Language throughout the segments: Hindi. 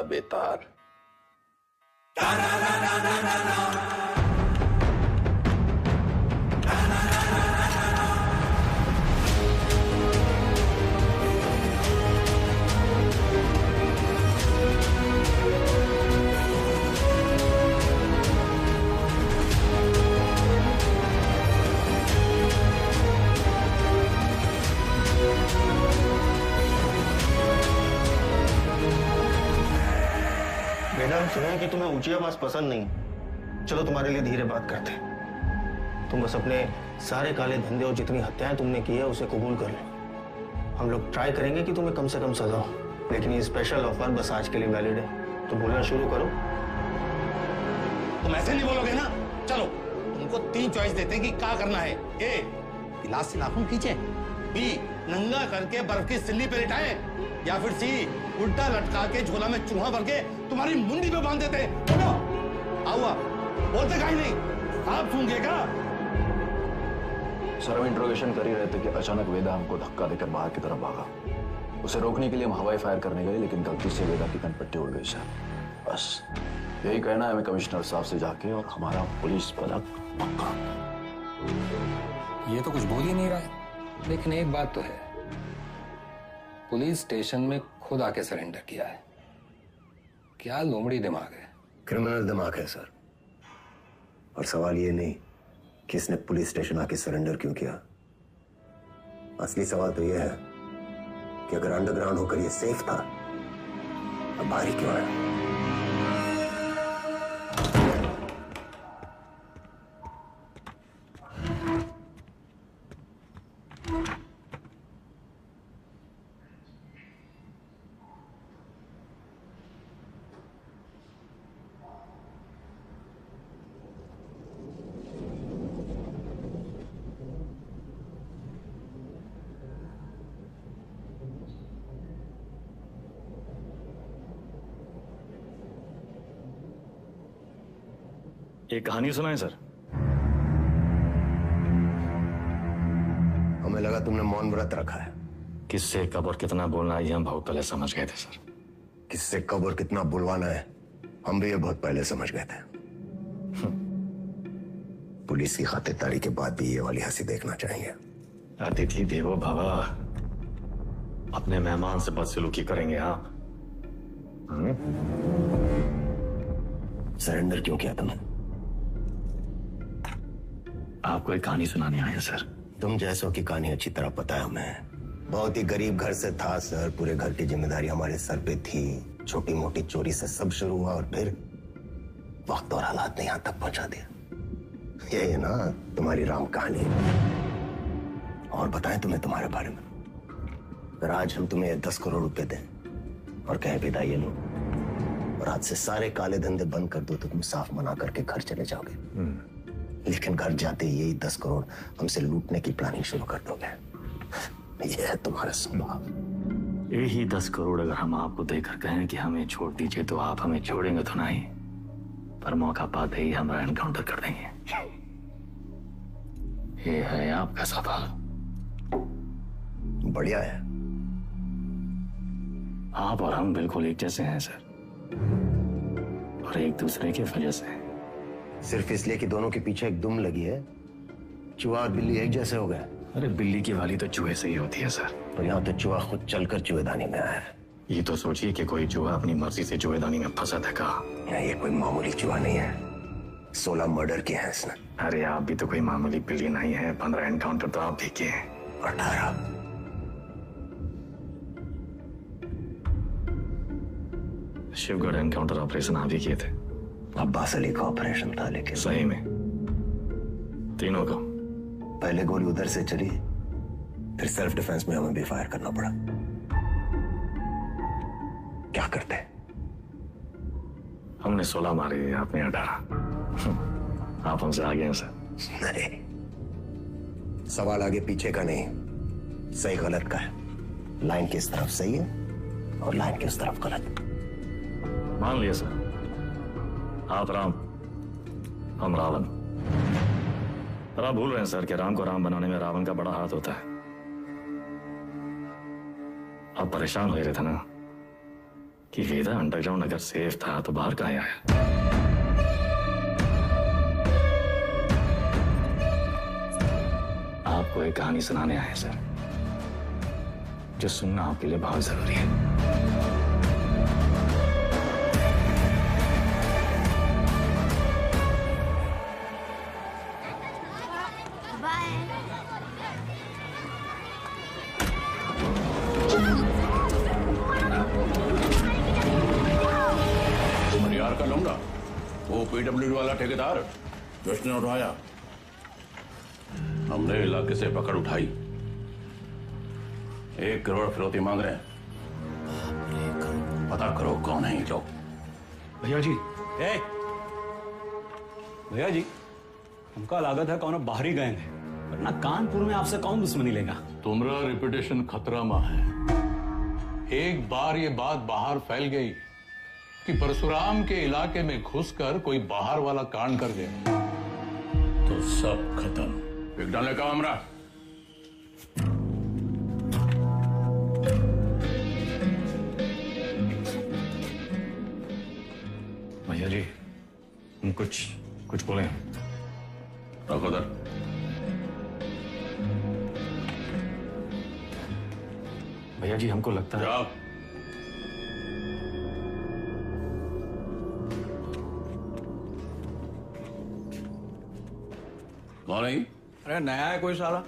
बेतार। मैडम सुना कि तुम्हें ऊंची आवाज पसंद नहीं। चलो तुम्हारे लिए धीरे बात करते हैं। तुम बस अपने सारे काले धंधे और जितनी हत्याएं तुमने की है उसे कबूल कर लो। हम लोग ट्राई करेंगे कि तुम्हें कम से कम सजा हो, लेकिन ये स्पेशल ऑफर बस आज के लिए वैलिड है। तो बोलना शुरू करो। तुम ऐसे नहीं बोलोगे ना। चलो तुमको 3 चॉइस देते हैं कि क्या करना है। ए, गिलास से नाखून खींचे। बी, नंगा करके बर्फ की सिल्ली पे लिटाए। या फिर सी, उल्टा लटका के झोला में चूहा भर के तुम्हारी मुंडी पे बांध देते। बोलो, आओ बोलते काहे नहीं? आप सूंघेगा। सर हम इंट्रोगेशन कर ही रहे थे कि अचानक वेदा हमको धक्का देकर बाहर की तरफ भागा। उसे रोकने के लिए हम हवाई फायर करने गए, लेकिन गलती से वेदा की कनपट्टी उड़ गई सर। बस यही कहना है हमें कमिश्नर साहब से जाके, और हमारा पुलिस पदक पक्का। ये तो कुछ बोल ही नहीं रहा है, लेकिन एक बात तो है, पुलिस स्टेशन में खुद आके सरेंडर किया है। क्या लोमड़ी दिमाग है। क्रिमिनल दिमाग है सर। और सवाल ये नहीं कि इसने पुलिस स्टेशन आके सरेंडर क्यों किया। असली सवाल तो यह है कि अगर अंडरग्राउंड होकर यह सेफ था, अब बाहर ही क्यों आया। एक कहानी सुनाए सर। हमें लगा तुमने मौन व्रत रखा है। किससे कब और कितना बोलना है ये हम बहुत पहले समझ गए थे सर। किससे कब और कितना बुलवाना है हम भी ये बहुत पहले समझ गए थे। पुलिस की खातिरदारी के बाद भी ये वाली हंसी देखना चाहिए। अतिथि देवो भव। अपने मेहमान से बदसलूकी करेंगे आप। सरेंडर क्यों किया तुमने? आपको एक कहानी सुनाने आए हैं सर। तुम जैसों की कहानी अच्छी तरह पता है हमें। बहुत ही गरीब घर से था सर। पूरे घर की जिम्मेदारी हमारे सर पे थी। छोटी मोटी चोरी से सब शुरू हुआ और फिर वक्त और हालात ने यहां तक पहुंचा दिया। ये है ना तुम्हारी राम कहानी। और बताएं तुम्हें तुम्हारे बारे में। अगर आज हम तुम्हें 10 करोड़ रुपए दें और कहें विदा ये लो, और आज से सारे काले धंधे बंद कर दो, तो तुम साफ मना करके घर चले जाओगे। लेकिन घर जाते ही यही 10 करोड़ हमसे लूटने की प्लानिंग शुरू कर दोगे। यह है तुम्हारा स्वभाव। यही 10 करोड़ अगर हम आपको देकर कहें कि हमें छोड़ दीजिए, तो आप हमें छोड़ेंगे तो नहीं, पर मौका पाते ही हमारा एनकाउंटर कर देंगे। ये है आपका स्वभाव। बढ़िया है। आप और हम बिल्कुल एक जैसे हैं सर, और एक दूसरे की वजह से। सिर्फ इसलिए कि दोनों के पीछे एक दुम लगी है, चूहा और बिल्ली एक जैसे हो गए। अरे बिल्ली की वाली तो चूहे से ही होती है सर। तो यहाँ तो चूहा खुद चलकर चूहेदानी में आया है। ये तो सोचिए कि कोई चूहा अपनी मर्जी से चूहेदानी में फंसा था का। ये कोई मामूली चूहा नहीं है। 16 मर्डर किए हैं इसने। अरे आप भी तो कोई मामूली बिल्ली नहीं है। 15 एनकाउंटर तो आप भी किए हैं। 18। शिवगढ़ एनकाउंटर ऑपरेशन आप ही किए थे। अब्बास अली का ऑपरेशन था, लेकिन सही में तीनों का। पहले गोली उधर से चली, फिर सेल्फ डिफेंस में हमें भी फायर करना पड़ा। क्या करते? हमने 16 मारे, आपने 18। आप हमसे आगे हैं सर। नहीं, सवाल आगे पीछे का नहीं, सही गलत का है। लाइन की इस तरफ सही है और लाइन की उस तरफ गलत। मान लिया सर, आप राम, हम रावण। पर आप भूल रहे हैं सर कि राम को राम बनाने में रावण का बड़ा हाथ होता है। आप परेशान हो रहे थे ना, कि वेदा अंडरग्राउंड अगर सेफ था तो बाहर कहाँ आया? आपको एक कहानी सुनाने आए सर, जो सुनना आपके लिए बहुत जरूरी है। यार का लूंगा वो पीडब्ल्यूडी वाला ठेकेदार जिसने उठाया, हमने इलाके से पकड़ उठाई। 1 करोड़ फिरौती मांग रहे हैं। पता करो कौन है ये लोग। भैया जी, भैया जी, हमका लागत है कौन बाहरी गैंग है, वरना कानपुर में आपसे कौन दुश्मनी लेगा। तुम्हारा रिपुटेशन खतरा में है। एक बार ये बात बाहर फैल गई कि परशुराम के इलाके में घुसकर कोई बाहर वाला कांड कर गया तो सब खत्म। एक डाले का हमरा भैया जी, हम कुछ बोले। रखो दर। भैया जी, हमको लगता है जाओ। कौन है? अरे नया है कोई साला,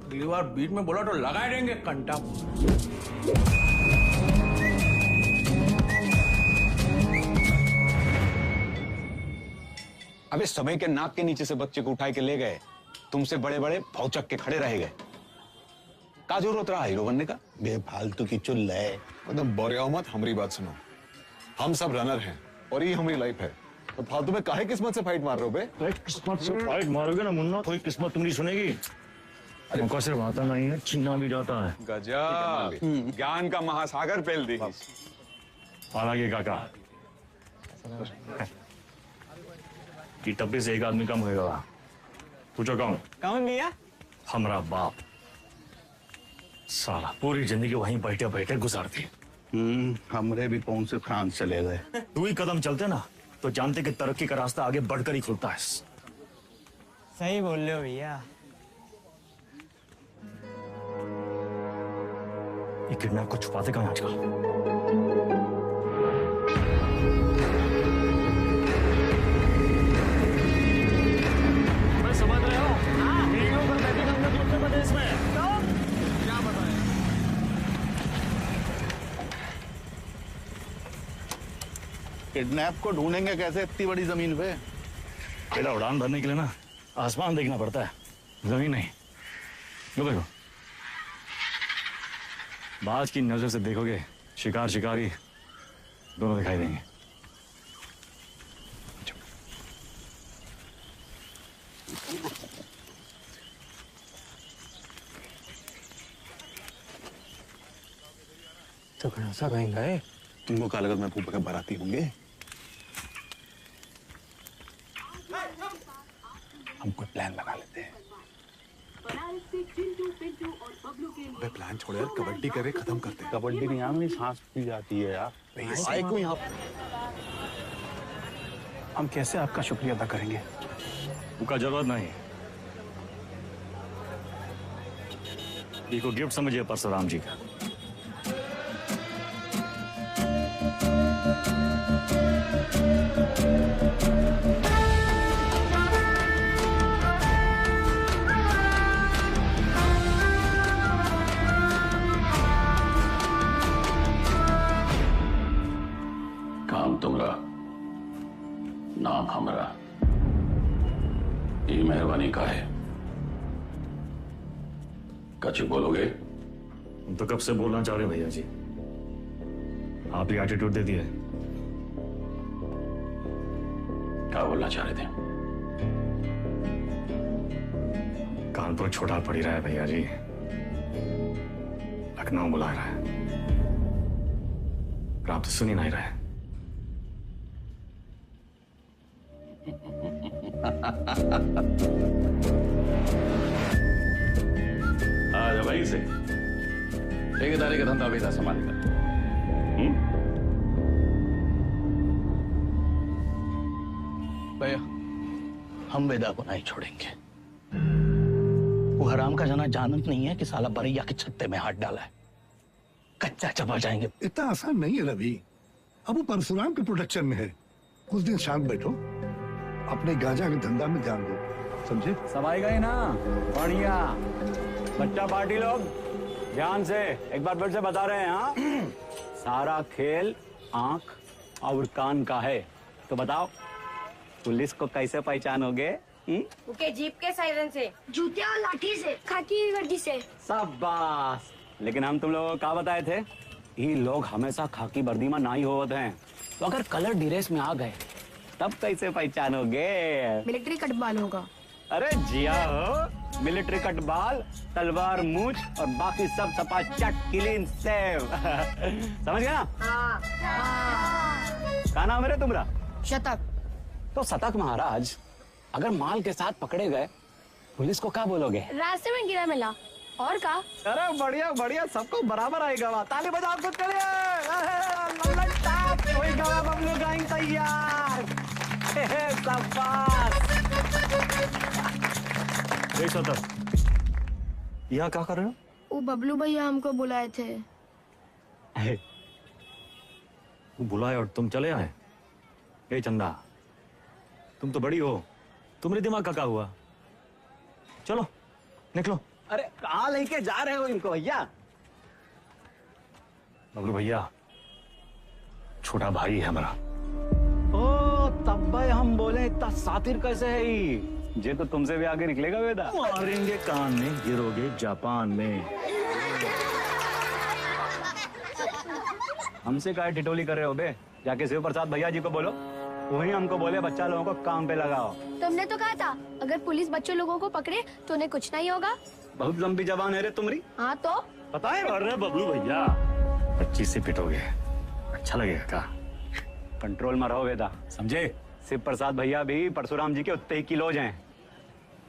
अगली बार बीच में बोला तो लगा देंगे कंटा। अबे समय के नाक के नीचे से बच्चे को उठाए के ले गए, तुमसे बड़े बड़े भौचक के खड़े रह गए। का जरूरत रहा हीरो बनने का? बेफालतू की चुल है। एकदम बोरिया मत, हमारी बात सुनो। हम सब रनर हैं और ये हमारी लाइफ है, तो फालतू में काहे किस्मत से फाइट मार रहे हो बे? किस्मत से फाइट मारोगे ना मुन्ना, कोई किस्मत तुम्हारी सुनेगी। हमको सिर्फ आता नहीं है, छीना भी जाता है। गजब, ज्ञान का महासागर पेल दी। हालांकि काका कि टब्बे से एक आदमी कम होएगा। पूछो कौन? कौन भैया? हमारा बाप। साला पूरी जिंदगी वहीं बैठे बैठे गुजारती। हमरे भी कौन से फ्रांस चले गए। 2 ही कदम चलते ना तो जानते कि तरक्की का रास्ता आगे बढ़कर ही खुलता है। सही बोल रहे हो भैया। ये किडनैप को छुपाते कहाँ आजकल? मैं समझ रहा हूँ। वीडियो पर बैठे हम लोग उत्तर प्रदेश में। क्या बताएं? किडनैप को ढूंढेंगे कैसे इतनी बड़ी जमीन पे? बेटा, उड़ान भरने के लिए ना आसमान देखना पड़ता है, जमीन नहीं। लो देखो, बाज की नजर से देखोगे शिकार शिकारी दोनों दिखाई देंगे। तो कौन सा गैंग है? तुमको क्या लगत मैं फूफा के बाराती होंगे? हम कोई प्लान बना लेते हैं। अबे प्लान छोड़ यार, कबड्डी करे खत्म करते हैं। कबड्डी नहीं आम, सांस पी जाती है यार। क्यों यहाँ? हम कैसे आपका शुक्रिया अदा करेंगे? उनका जरूरत नहीं। इसको गिफ्ट समझिए परशुराम जी का। काम तुमरा, नाम हमरा। ये मेहरबानी का है। कछ बोलोगे? हम तो कब से बोलना चाह रहे भैया जी, आप ही एटीट्यूड दे दिए। क्या बोलना चाह रहे थे? कानपुर छोटा पड़ ही रहा है भैया जी, लखनऊ बुला रहा है, पर आप तो सुन ही नहीं रहे। आ भाई से ठेकेदारी का धंधा बेटा संभालेगा। हम वेदा को नहीं छोड़ेंगे। वो हराम का जना जानत नहीं है कि साला बरैया के छत्ते में हाथ डाला है। कच्चा चबा जाएंगे। इतना आसान नहीं है रवि। अब वो परशुराम के प्रोटेक्शन में है। कुछ दिन शांत बैठो, अपने गांजा के धंधा में ध्यान दो, समझे? सब आएगा ही ना? बढ़िया। बच्चा पार्टी लोग ध्यान से एक बार फिर से बता रहे हैं। हाँ, सारा खेल आंख और कान का है। तो बताओ, पुलिस को कैसे पहचानोगे? उनके जीप के सायरन से, जूते और लाठी से, खाकी वर्दी से। शाबाश। लेकिन हम तुम लोगों को क्या बताए थे? ये लोग हमेशा खाकी वर्दी में ना ही होते हैं, तो अगर कलर ड्रेस में आ गए तब कैसे पहचानोगे? मिलिट्री कटबाल होगा। अरे जिया हो, मिलिट्री कटबाल, तलवार मूछ और बाकी सब सपा चट क्लीन सेव। समझ गया ना? क्या नाम है तुम्हारा? शतक। तो शतक महाराज, अगर माल के साथ पकड़े गए पुलिस को क्या बोलोगे? रास्ते में गिरा मिला। और का? अरे बढ़िया बढ़िया, सबको बराबर आएगा। ताली बजाओ कुछ करिए। बबलू गाइंग तैयार। यहाँ क्या कर रहे हो? वो बबलू भैया हमको बुलाए थे। बुलाए और तुम चले आए? ए चंदा, तुम तो बड़ी हो, तुम्हारे दिमाग का क्या हुआ? चलो निकलो। अरे कहाँ लेके जा रहे हो इनको भैया? बबलू भैया छोटा भाई है हमारा। ओ तब भाई हम बोले इतना सातिर कैसे है ये तो तुमसे भी आगे निकलेगा वेदा। मारेंगे कान में, गिरोगे जापान में। हमसे क्या टिटोली कर रहे हो बे? जाके शिव प्रसाद भैया जी को बोलो, वही हमको बोले बच्चा लोगों को काम पे लगाओ। तुमने तो कहा था अगर पुलिस बच्चों लोगों को पकड़े तो उन्हें कुछ नहीं होगा। बहुत लंबी जबान है रे तुम्हारी। हाँ तो पता है? अरे बबलू भैया 25 से पिटोगे, अच्छा लगेगा का? कंट्रोल में रहो वेदा, समझे? शिव प्रसाद भैया भी परशुराम जी के उतने ही किलोज हैं,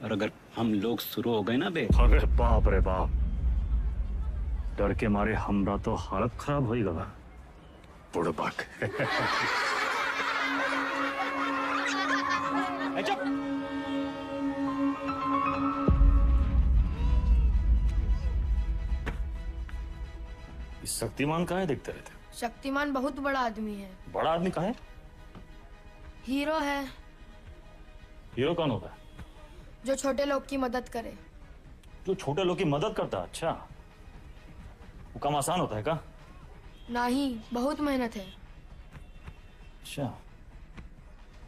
और अगर हम लोग शुरू हो गए ना बे। अरे बाप रे बाप, डर के मारे हमरा तो हालत खराब हो गया। बुड़बक। शक्तिमान कहाँ है? दिखते रहते। शक्तिमान बहुत बड़ा आदमी है। बड़ा आदमी कहाँ है? हीरो है। हीरो कौन होता है? जो छोटे लोग की मदद करे। जो छोटे लोग की मदद करता है? अच्छा, वो काम आसान होता है का? नहीं, बहुत मेहनत है। अच्छा,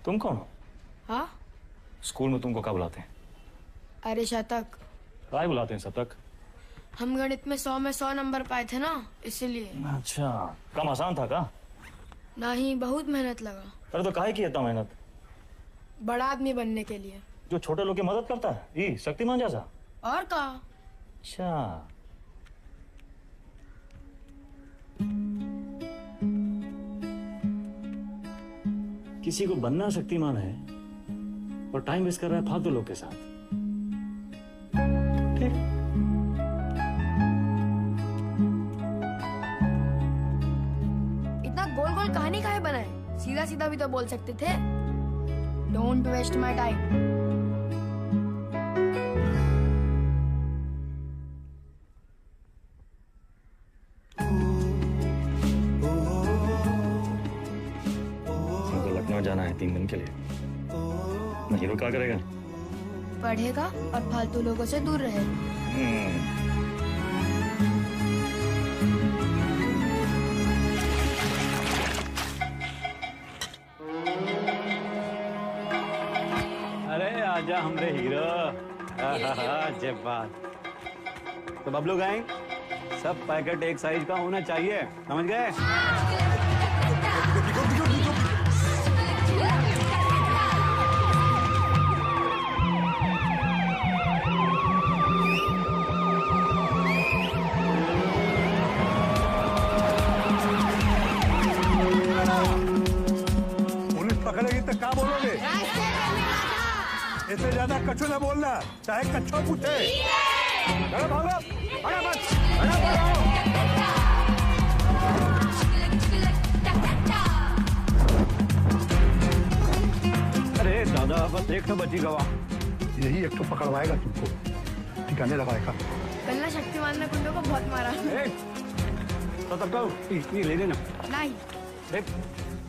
तुम कौन हो? हाँ? स्कूल में तुमको क्या बुलाते हैं? अरे शतक। क्या बुलाते हैं शतक? हम गणित में 100 में 100 नंबर पाए थे ना, इसीलिए। अच्छा, काम आसान था का? नहीं, बहुत मेहनत लगा। अरे तो काहे की इतना मेहनत? बड़ा आदमी बनने के लिए। जो छोटे लोग की मदद करता है, ये शक्तिमान जैसा? और का? अच्छा, किसी को बनना शक्तिमान है और टाइम वेस्ट कर रहा है फालतू लोग के साथ। ठीक। इतना गोल गोल कहानी काहे बनाए? सीधा सीधा भी तो बोल सकते थे। Don't waste my time. जाना है 3 दिन के लिए। मैं हीरो क्या करेगा? पढ़ेगा और फालतू लोगों से दूर रहेगा। अरे आजा हमरे हीरो। जब बात तो बबलू गैंग, सब पैकेट एक साइज का होना चाहिए, समझ गए? इससे ज्यादा कछु ना बोलना, चाहे कच्छो पूछे। चलो भागो, अरे अरे दादा बस एक तो बची गवाह। यही एक तो पकड़वाएगा तुमको, ठिकाने लगाएगा। कल ना शक्तिमान ने कुंडो को बहुत मारा। तो तब ये ले लेना। नहीं।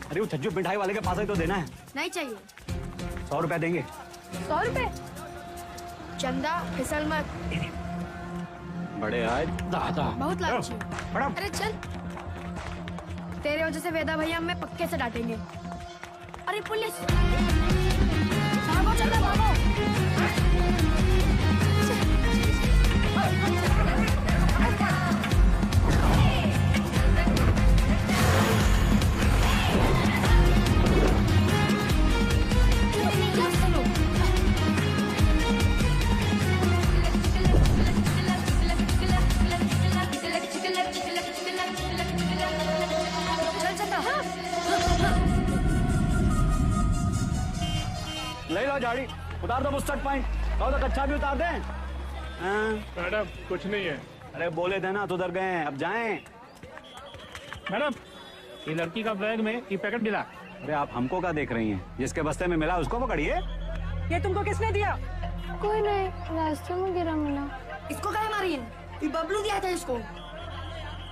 अरे वो छज्जू मिठाई वाले के पास ही तो देना है। नहीं चाहिए। 100 रुपया देंगे। 100 रुपए? चंदा फिसल मत। बड़े आए दादा। बहुत लालची। अरे चल। तेरे वजह से वेदा भैया हमें पक्के से डांटेंगे। अरे पुलिस! भागो चंदा भागो। ले लो झाड़ी, उतार दो बुस्टर्ड पॉइंट। कहो तो कच्चा भी उतार दें। मैडम कुछ नहीं है। अरे बोले थे ना तो उधर गए, अब जाएं। मैडम ये लड़की का बैग में ये पैकेट मिला। अरे आप हमको क्या देख रही हैं? जिसके बस्ते में मिला उसको पकड़िए। ये तुमको किसने दिया? कोई नहीं, रास्ते में गिरा मिला। इसको काहे मारी है? ये बबलू दिया था इसको।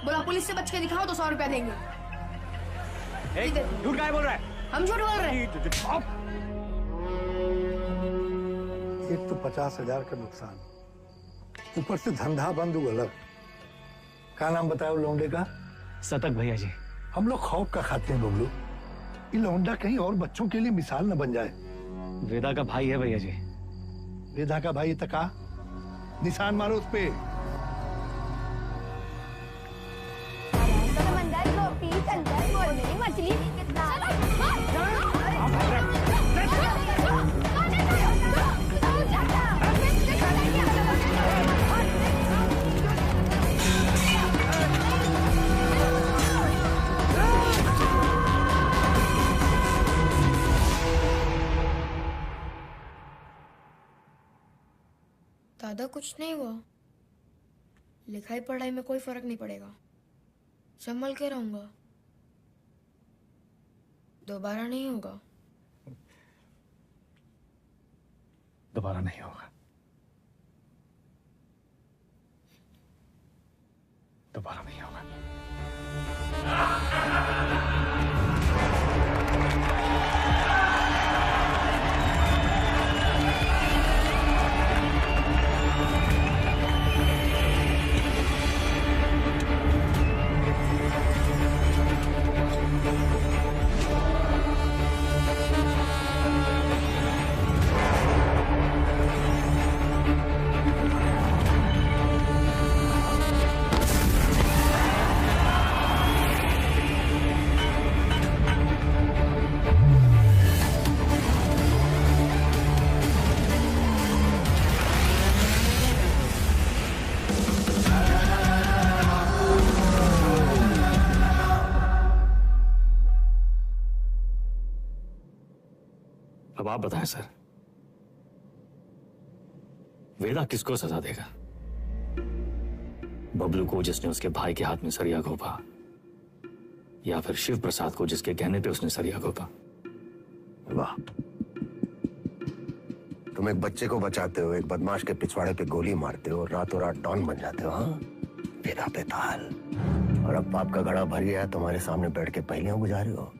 बोला पुलिस से बच के दिखाओ तो 100 रुपया देंगे। झूठ काहे बोल रहा है? हम झूठ बोल रहे हैं। एक तो 50,000 का नुकसान, ऊपर से धंधा बंद हुआ अलग। क्या नाम बताया लौंडे का? सतक भैया जी। हम लोग खौफ का खाते हैं बबलू, ये लौंडा कहीं और बच्चों के लिए मिसाल न बन जाए। वेदा का भाई है भैया जी। वेदा का भाई तका निशान मारो उस पे। मछली दादा कुछ नहीं हुआ। लिखाई पढ़ाई में कोई फर्क नहीं पड़ेगा। संभल के रहूंगा। दोबारा नहीं होगा। दोबारा नहीं होगा। दोबारा नहीं होगा। अब आप बताएं सर, वेदा किसको सजा देगा? बबलू को जिसने उसके भाई के हाथ में सरिया घोंपा, या फिर शिव प्रसाद को जिसके कहने पे उसने सरिया घोंपा? वाह, तुम एक बच्चे को बचाते हो, एक बदमाश के पिछवाड़े पे गोली मारते हो, रातों रात डॉन बन जाते हो। हाँ, वेदा पे ताल। और अब पाप का घड़ा भर गया है, तुम्हारे सामने बैठ के पहेलियां गुजारे हो।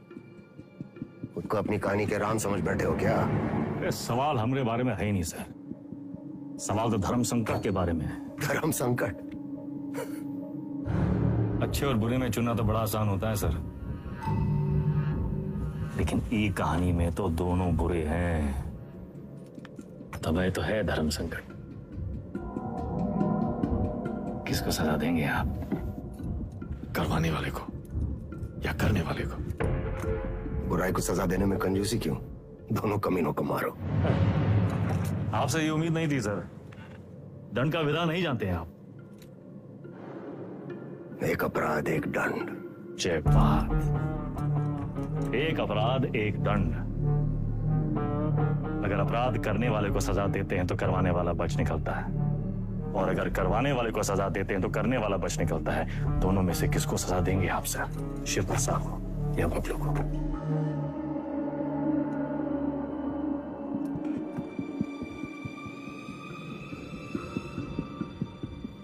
खुद को अपनी कहानी के राम समझ बैठे हो क्या? सवाल हमारे बारे में है ही नहीं सर, सवाल तो धर्म संकट के बारे में है। धर्म संकट? अच्छे और बुरे में चुनना तो बड़ा आसान होता है सर, लेकिन ई कहानी में तो दोनों बुरे हैं, तब तो है धर्म संकट। किसको सजा देंगे आप? करवाने वाले को या करने वाले को? बुराई को सजा देने में कंजूसी क्यों? दोनों कमीनों को मारो। आपसे ये उम्मीद नहीं थी सर, दंड का विधा नहीं जानते हैं आप। एक अपराध एक दंड। जय बात, एक अपराध एक दंड। अगर अपराध करने वाले को सजा देते हैं तो करवाने वाला बच निकलता है, और अगर करवाने वाले को सजा देते हैं तो करने वाला बच निकलता है। दोनों में से किसको सजा देंगे आप सर? शिव प्रसाद को या बबलू को?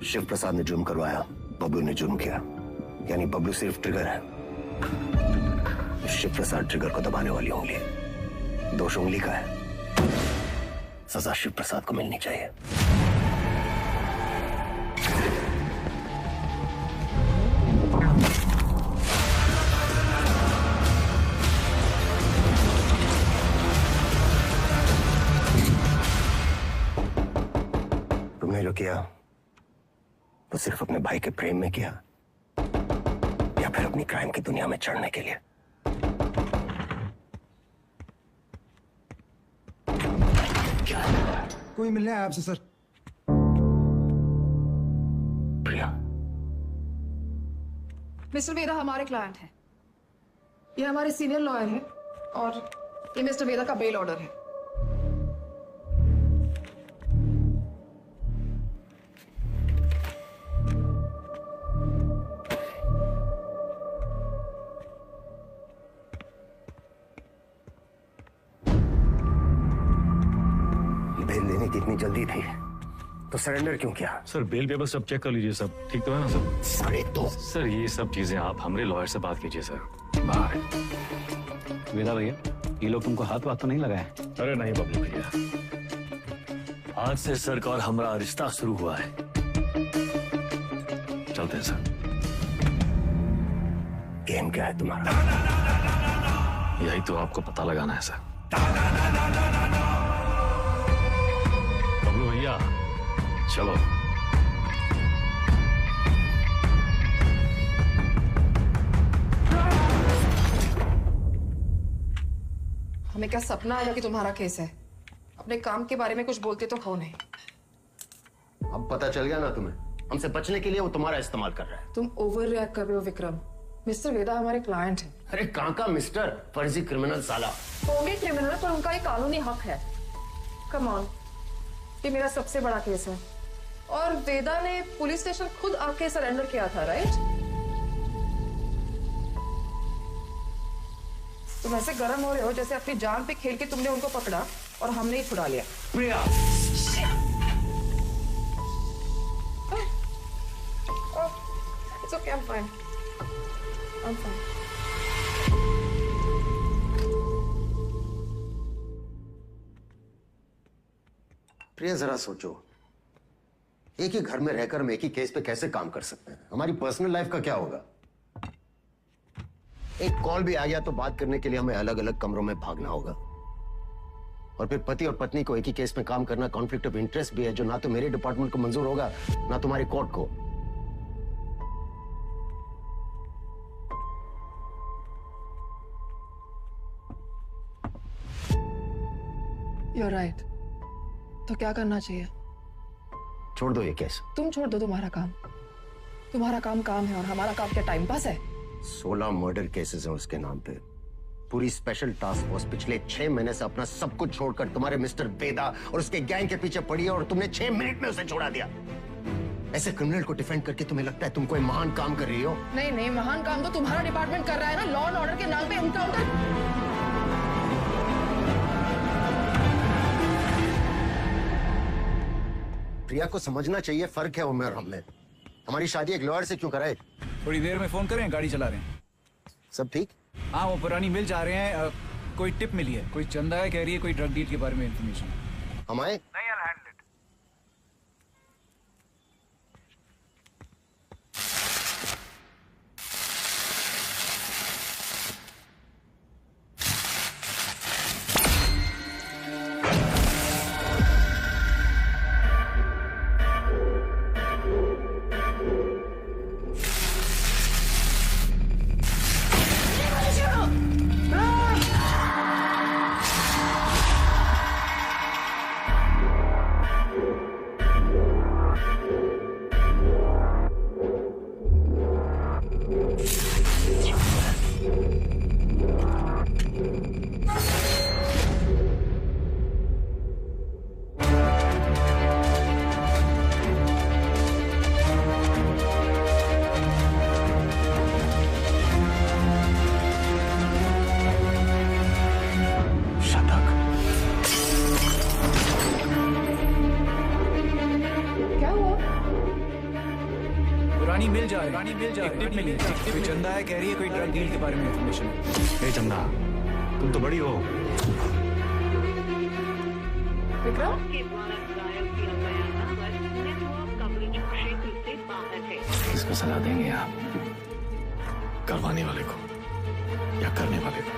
शिव प्रसाद ने जुर्म करवाया, बबलू ने जुर्म किया, यानी बबलू सिर्फ ट्रिगर है, शिव प्रसाद ट्रिगर को दबाने वाली उंगली है। दोष उंगली का है, सजा शिव प्रसाद को मिलनी चाहिए। तुमने जो किया वो सिर्फ अपने भाई के प्रेम में किया या फिर अपनी क्राइम की दुनिया में चढ़ने के लिए? कोई मिलने आया आपसे सर। प्रिया, मिस्टर वेदा हमारे क्लाइंट हैं। ये हमारे सीनियर लॉयर हैं और ये मिस्टर वेदा का बेल ऑर्डर है। बेल लेने की इतनी जल्दी थी तो सरेंडर क्यों किया? सर बेल पेपर सब चेक कर लीजिए, सब ठीक तो है ना सर? सारे तो सर ये सब चीजें आप हमारे लॉयर से बात कीजिए सर। बाहर वेदा भैया, ये लोग तुमको हाथ वाथ तो नहीं लगाए? अरे नहीं बबलू भैया, आज से सर का और हमारा रिश्ता शुरू हुआ है। चलते हैं सर। गेम क्या है तुम्हारा? यही तो आपको पता लगाना है सर। बबलू भैया चलो। हमें क्या सपना आया कि तुम्हारा केस है? अपने काम के बारे में कुछ बोलते तो हो नहीं। अब पता चल गया ना तुम्हें, हमसे बचने के लिए वो तुम्हारा इस्तेमाल कर रहा है। तुम ओवर रिएक्ट कर रहे हो विक्रम। मिस्टर वेदा हमारे क्लाइंट हैं। अरे कहाँ का मिस्टर, फर्जी क्रिमिनल साला। होंगे क्रिमिनल पर उनका एक कानूनी हक है। कम ऑन, ये मेरा सबसे बड़ा केस है और वेदा ने पुलिस स्टेशन खुद आके सरेंडर किया था, राइट? तुम ऐसे गर्म हो रहे हो जैसे अपनी जान पे खेल के तुमने उनको पकड़ा और हमने ही छुड़ा लिया। प्रिया, It's okay, I'm fine. I'm fine. प्रिया जरा सोचो, एक ही घर में रहकर हम एक ही केस पे कैसे काम कर सकते हैं? हमारी पर्सनल लाइफ का क्या होगा? एक कॉल भी आ गया तो बात करने के लिए हमें अलग अलग कमरों में भागना होगा। और फिर पति और पत्नी को एक ही केस में काम करना कॉन्फ्लिक्ट ऑफ इंटरेस्ट भी है, जो ना तो मेरे डिपार्टमेंट को मंजूर होगा ना तुम्हारी कोर्ट को। You're right. तो क्या करना चाहिए? छोड़ दो ये केस। तुम छोड़ दो तुम्हारा काम। तुम्हारा काम काम है और हमारा काम क्या टाइम पास है? 16 मर्डर केसेस हैं उसके नाम पे। पूरी स्पेशल टास्क फोर्स पिछले 6 महीने से अपना सब कुछ छोड़कर तुम्हारे मिस्टर वेदा और उसके गैंग के पीछे पड़ी है और तुमने 6 मिनट में उसे छोड़ा दिया। ऐसे क्रिमिनल को डिफेंड करके तुम्हें लगता है तुम कोई महान काम कर रही हो? नहीं नहीं, महान काम तो तुम्हारा डिपार्टमेंट कर रहा है ना, लॉ एंड ऑर्डर के नाम पे एनकाउंटर। प्रिया को समझना चाहिए फर्क है उम्र और हम में। हमारी शादी एक लॉयर से क्यों कराए? थोड़ी देर में फोन करें, गाड़ी चला रहे हैं। सब ठीक? हाँ, वो पुरानी मिल जा रहे हैं। कोई टिप मिली है, कोई चंदा है, कह रही है कोई ड्रग डील के बारे में इंफॉर्मेशन। हम आए? नहीं, I'll handle it. रानी मिल जा एक टिप मिली है। कोई चंदा है, कह रही है कोई ड्रग डील के बारे में इंफॉर्मेशन है। ए चंदा, तुम तो बड़ी हो। विक्रम किसको सजा देंगे आप? करवाने वाले को या करने वाले को?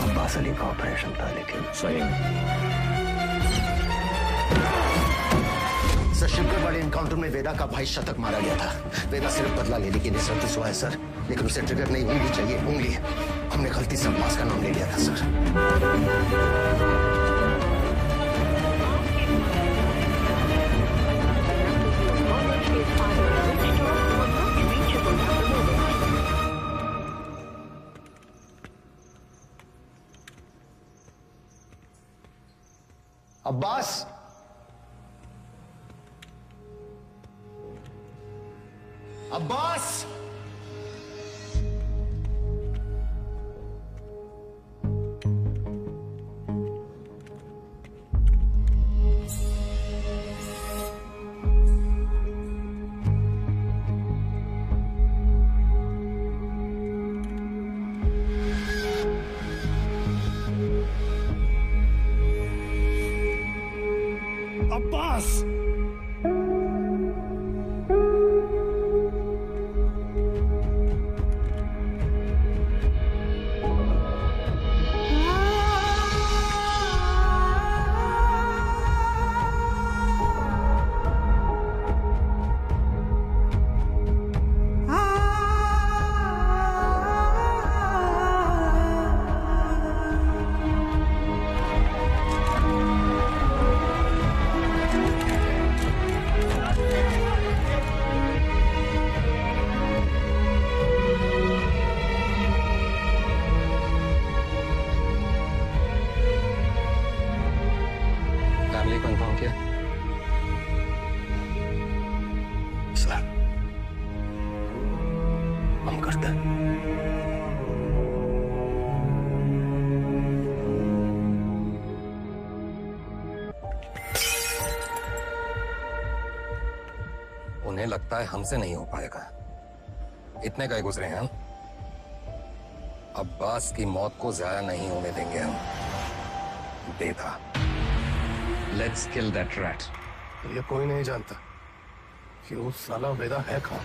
अब्बास अली का ऑपरेशन था, लेकिन सही सर, शिवगढ़ वाले एनकाउंटर में वेदा का भाई शतक मारा गया था। वेदा सिर्फ बदला लेने की नियत हुआ है सर, लेकिन उसे ट्रिगर नहीं, उंगली चाहिए, उंगली। हमने गलती से अब्बास का नाम ले लिया था सर। अब्बास, अब्बास, अब्बास, फैमिली को इन्फॉर्म किया? सर, हम करते हैं। उन्हें लगता है हमसे नहीं हो पाएगा। इतने का ही गुजरे हैं हम। अब्बास की मौत को जाया नहीं होने देंगे हम। वेदा, लेट्स किल दैट रैट। ये कोई नहीं जानता कि वो साला वेदा है कहाँ।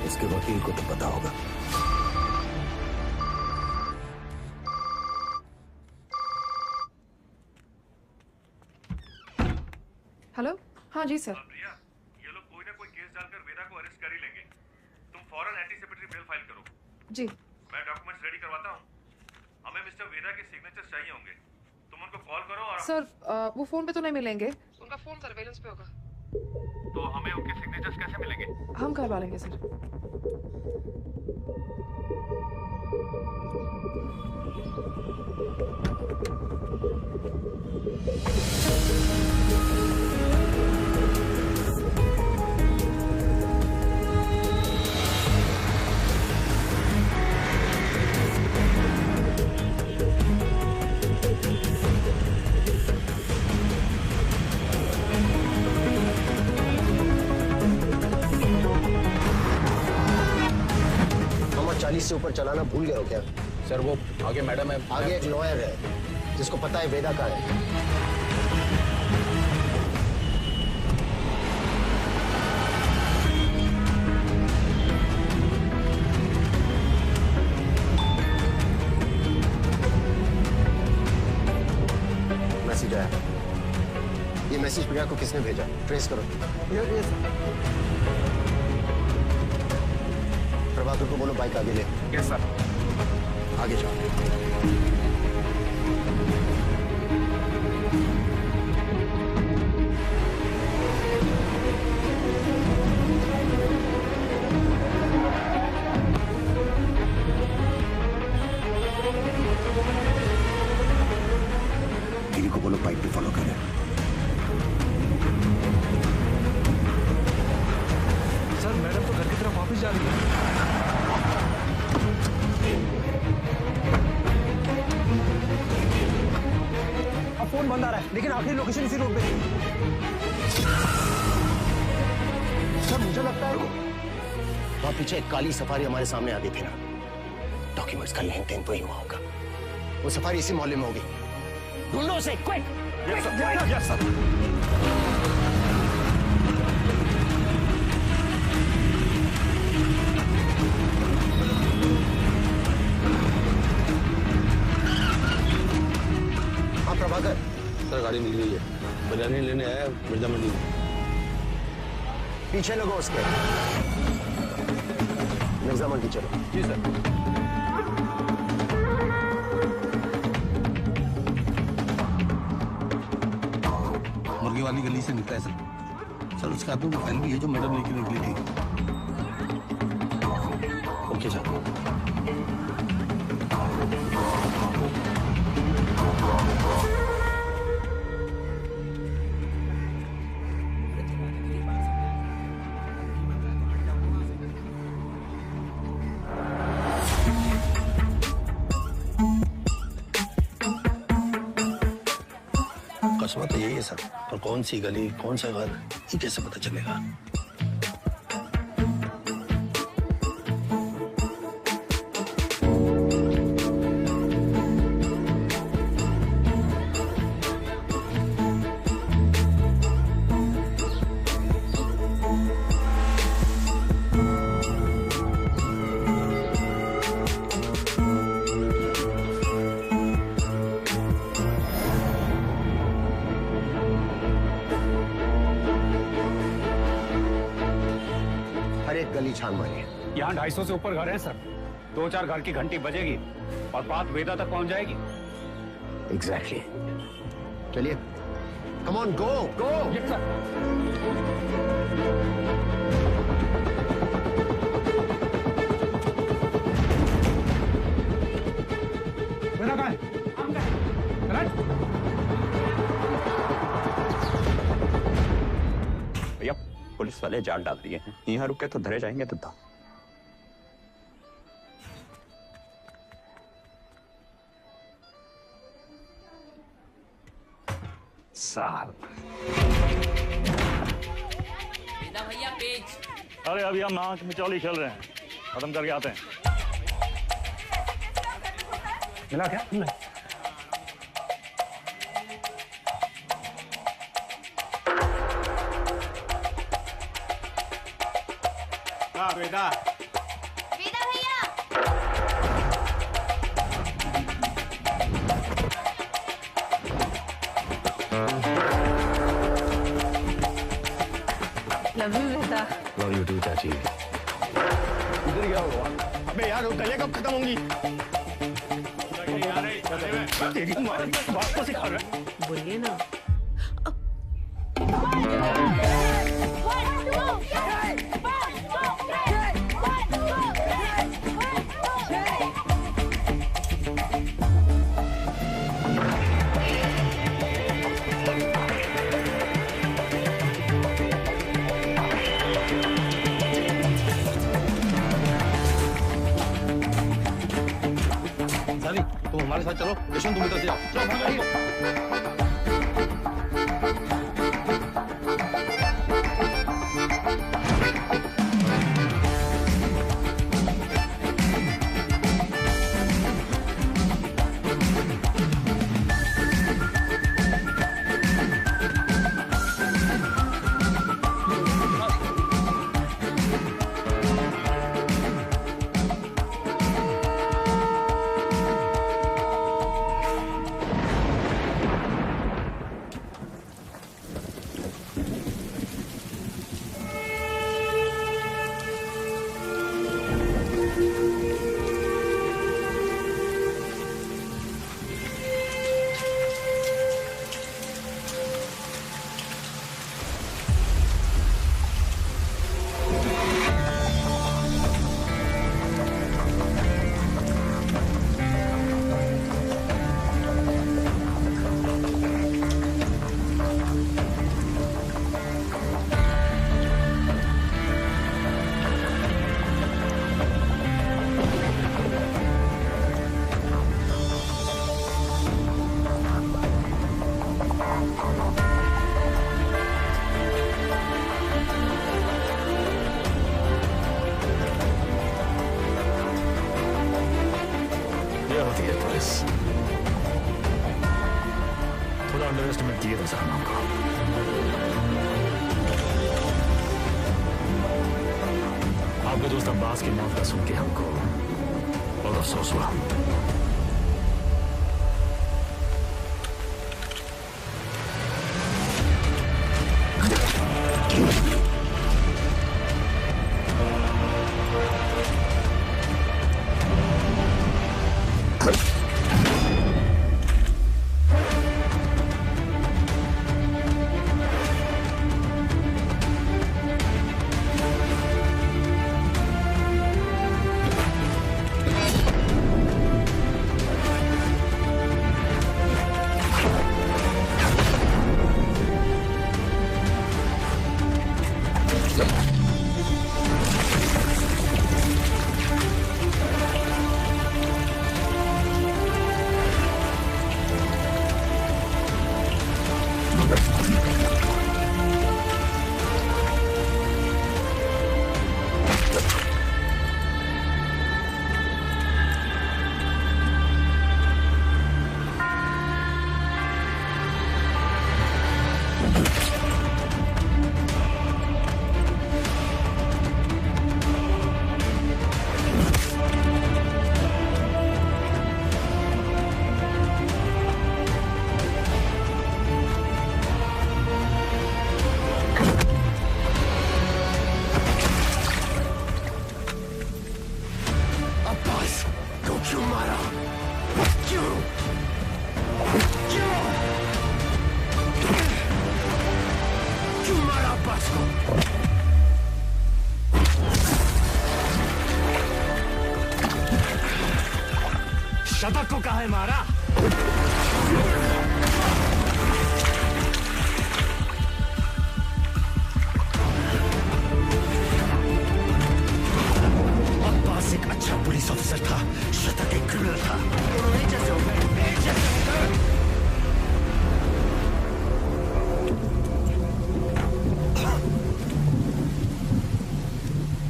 इसके वकील को तो पता होगा। हेलो, हाँ जी सर। प्रिया, ये लोग कोई ना कोई केस डालकर वेदा को अरेस्ट कर ही लेंगे। तुम फौरन एंटीसिपेटरी बेल फाइल करो। जी। मैं डॉक्यूमेंट्स रेडी करवाता हूँ। हमें मिस्टर वेदा के सिग्नेचर्स चाहिए होंगे। तुम उनको कॉल करो और सर वो फोन पे तो नहीं मिलेंगे, उनका फोन सर्वेलेंस पे होगा। तो हमें उनके सिग्नेचर्स कैसे मिलेंगे? हम करवा लेंगे सर। मामा 40 से ऊपर चलाना भूल गए हो क्या? सर वो आगे मैडम है। आगे एक लॉयर है जिसको पता है वेदा का है। मैसेज आया। ये मैसेज प्रिया को किसने भेजा? ट्रेस करो। प्रभाकर को बोलो बाइक आगे ले। Yes sir. आगे जाओ। गिरी को बोलो बाइक पे फॉलो करें। सर मैडम तो घर की तरफ वापस जा रही है। फोन बंद आ रहा है, लेकिन आखिरी लोकेशन इसी रोड पे थी। सर मुझे लगता है वहां पीछे एक काली सफारी हमारे सामने आ गई थी ना, डॉक्यूमेंट्स का लेन देन वही हुआ होगा। वो सफारी इसी मोहल्ले में होगी, ढूंढो उसे क्विक। Yes sir. हाँ प्रभाकर, सर गाड़ी मिल गई है, बिरयानी लेने आया मिर्जा मंडी में। पीछे लगो उसके, मिर्जा मंडी चलो। जी सर। मुर्गी वाली गली से निकला है सर। सर उसके हाथ में फाइल भी है जो मैडम लेके निकली थी। Okay sir. कस्मा तो यही है सर, पर कौन सी गली कौन सा घर ये कैसे पता चलेगा? गली छान मारिए। यहाँ 250 से ऊपर घर है सर। 2-4 घर की घंटी बजेगी और बात वेदा तक पहुंच जाएगी। एग्जैक्टली। चलिए, come on, go go. Yes sir. Veda कहाँ है? भैया पुलिस वाले जाल डाल दिए हैं, यहाँ रुके तो धरे जाएंगे तो था। साल भैया पेज। अरे अभी हम नाक मिचौली खेल रहे हैं, खत्म करके आते हैं। मिला क्या? वेदा वेदा भैया। Love you Veda. Love you too चाची। इधर क्या हुआ? अबे यार वो कलियां कब खत्म होंगी? तेरी माँ बात को सिखा रहा है। बोलिए ना। तुम हमारे साथ चलो, यशवंत तुम इधर से जाओ। चलो भागो। होती है पुलिस। थोड़ा अंडर एस्टिमेट किए था सर हमको। आपके दोस्त अब्बास की मौत का सुन के हमको बहुत अफसोस हुआ। शतक को काहे मारा? अब्बास एक अच्छा पुलिस ऑफिसर था, शतक एक क्रिमिनल था।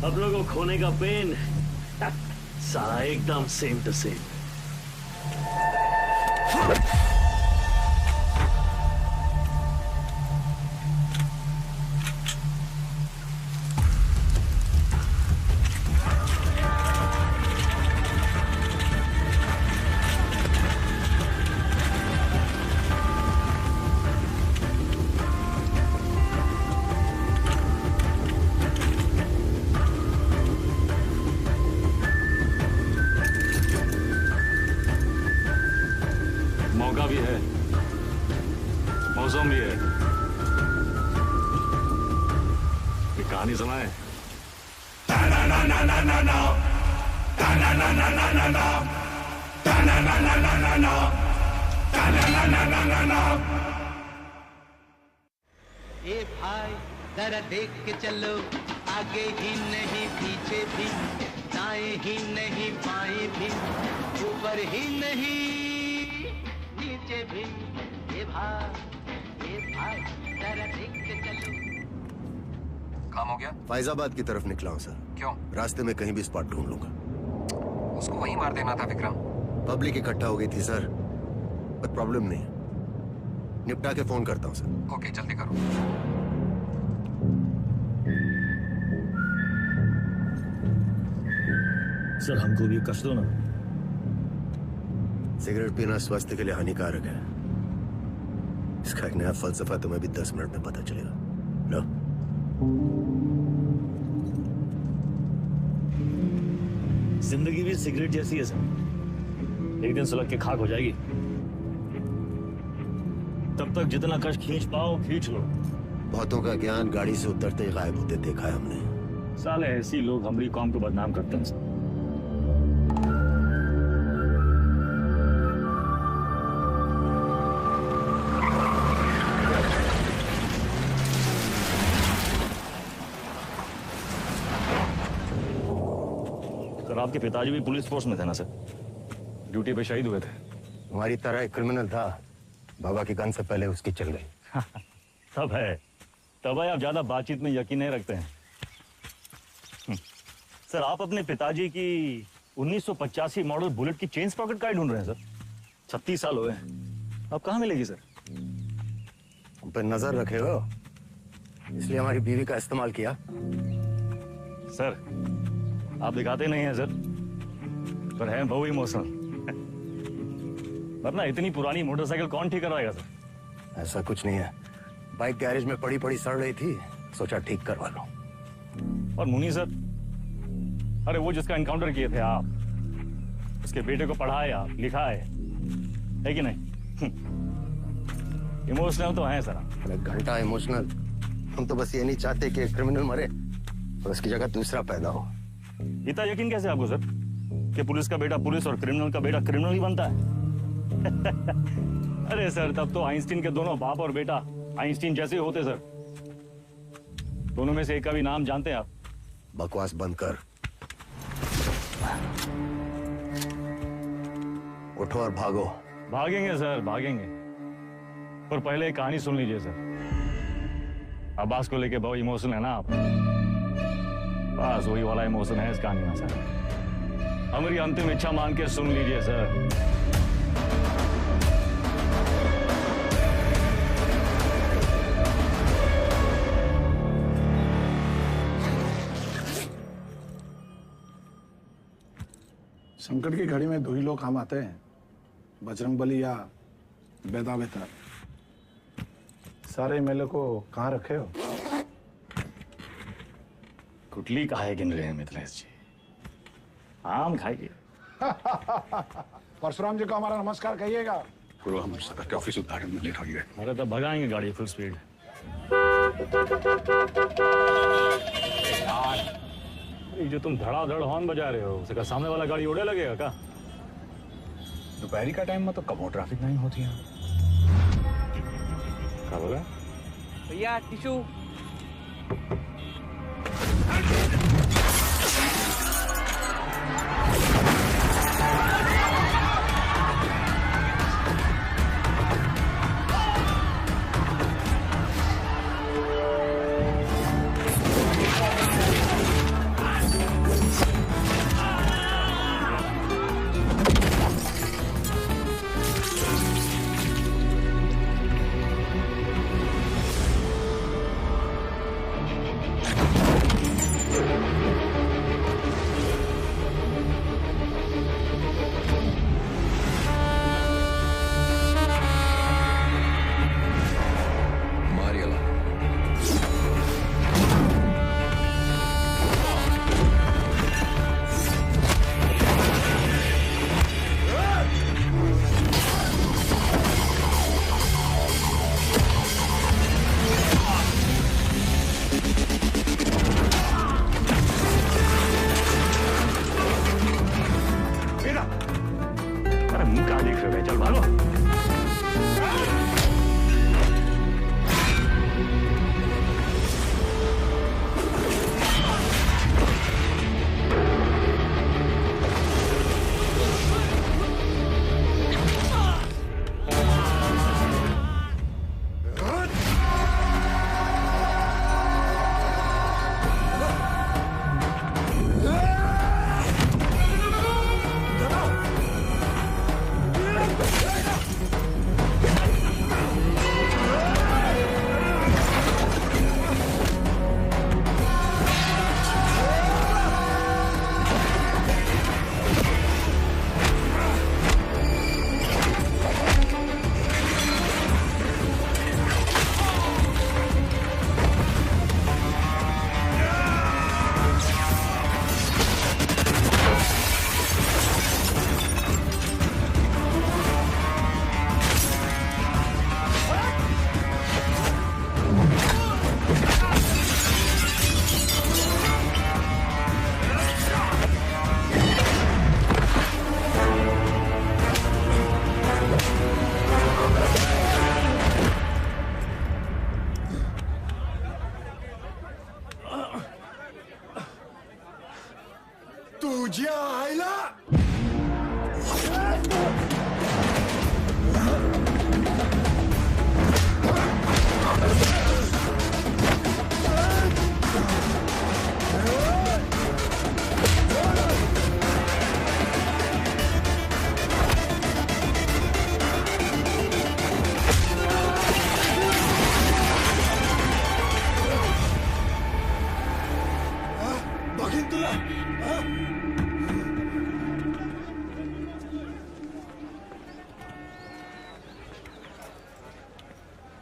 अब लोगों को खोने का पेन सारा एकदम सेम टू सेम। मौका भी है, मौसम भी है। ये कहानी सुनाए। ए भाई जरा देख के चलो, आगे ही नहीं पीछे भी, दाएं ही नहीं बाएं भी, ऊपर ही नहीं नीचे भी। ए भाई जरा देख के चलो। काम हो गया? फैजाबाद की तरफ निकला हूँ सर। क्यों? रास्ते में कहीं भी स्पॉट ढूंढ लूंगा। उसको वहीं मार देना था विक्रम। पब्लिक इकट्ठा हो गई थी सर, पर प्रॉब्लम नहीं, निपटा के फोन करता हूँ सर। ओके, जल्दी करो। सर हमको भी कस दो ना। सिगरेट पीना स्वास्थ्य के लिए हानिकारक है। इसका एक नया फलसफा तुम्हें भी 10 मिनट में पता चलेगा। लो। जिंदगी भी सिगरेट जैसी है सर, एक दिन सुलग के खाक हो जाएगी। तब तक जितना कश खींच पाओ खींच लो। बहुतों का ज्ञान गाड़ी से उतरते ही गायब होते देखा है हमने। साले ऐसी लोग हमारी कौम को बदनाम करते हैं सर। सर आपके पिताजी भी पुलिस फोर्स में थे ना सर? ड्यूटी पे शहीद हुए थे। हमारी तरह एक क्रिमिनल था, बाबा की गन से पहले उसकी चल गई। तब है आप ज्यादा बातचीत में यकीन नहीं रखते हैं। सर आप अपने पिताजी की 1985 मॉडल बुलेट की चेन स्प्रॉकेट का ढूंढ रहे हैं सर। 36 साल हुए हैं, अब कहाँ मिलेगी सर? हम पे नजर रखे हो, इसलिए हमारी बीवी का इस्तेमाल किया। सर आप दिखाते नहीं हैं सर, पर है बहु इमोशनल। वरना इतनी पुरानी मोटरसाइकिल कौन ठीक करवाएगा सर? ऐसा कुछ नहीं है, बाइक गैरेज में पड़ी पड़ी सड़ रही थी, सोचा ठीक करवा लो। और मुनी सर, अरे वो जिसका एनकाउंटर किए थे आप, उसके बेटे को पढ़ाया लिखाए है कि नहीं? इमोशनल तो है सर। अरे घंटा इमोशनल, हम तो बस ये नहीं चाहते कि क्रिमिनल मरे और उसकी जगह दूसरा पैदा हो। इतना यकीन कैसे आपको सर कि पुलिस का बेटा पुलिस और क्रिमिनल का बेटा क्रिमिनल ही बनता है? अरे सर, तब तो आइंस्टीन के दोनों बाप और बेटा आइंस्टीन जैसे होते सर। दोनों में से एक का भी नाम जानते हैं आप? बकवास बंद कर, उठो और भागो। भागेंगे सर भागेंगे, पर पहले एक कहानी सुन लीजिए सर। अब्बास को लेके बहुत इमोशनल है ना आप? बस वही वाला इमोशन है इस कहानी में सर। हमारी अंतिम इच्छा मान के सुन लीजिए सर। संकट की घड़ी में दो ही लोग काम आते हैं, बजरंगबली या बेदा बेहतर। सारे मेले को कहाँ रखे हो? कुटली काहे गिन रहे हैं मिथिलेश जी? आम खाइए। परशुराम जी को हमारा नमस्कार कहिएगा। गुरु हमारे सदर के ऑफिस उद्घाटन में लेट हो गए। अरे तो भगाएंगे गाड़ी फुल स्पीड। ये जो तुम धड़ाधड़ हॉर्न बजा रहे हो, उसका सामने वाला गाड़ी उड़े लगेगा क्या? दोपहरी का टाइम में तो कब ट्रैफिक नहीं होती है। क्या बोला भैया? टिशू।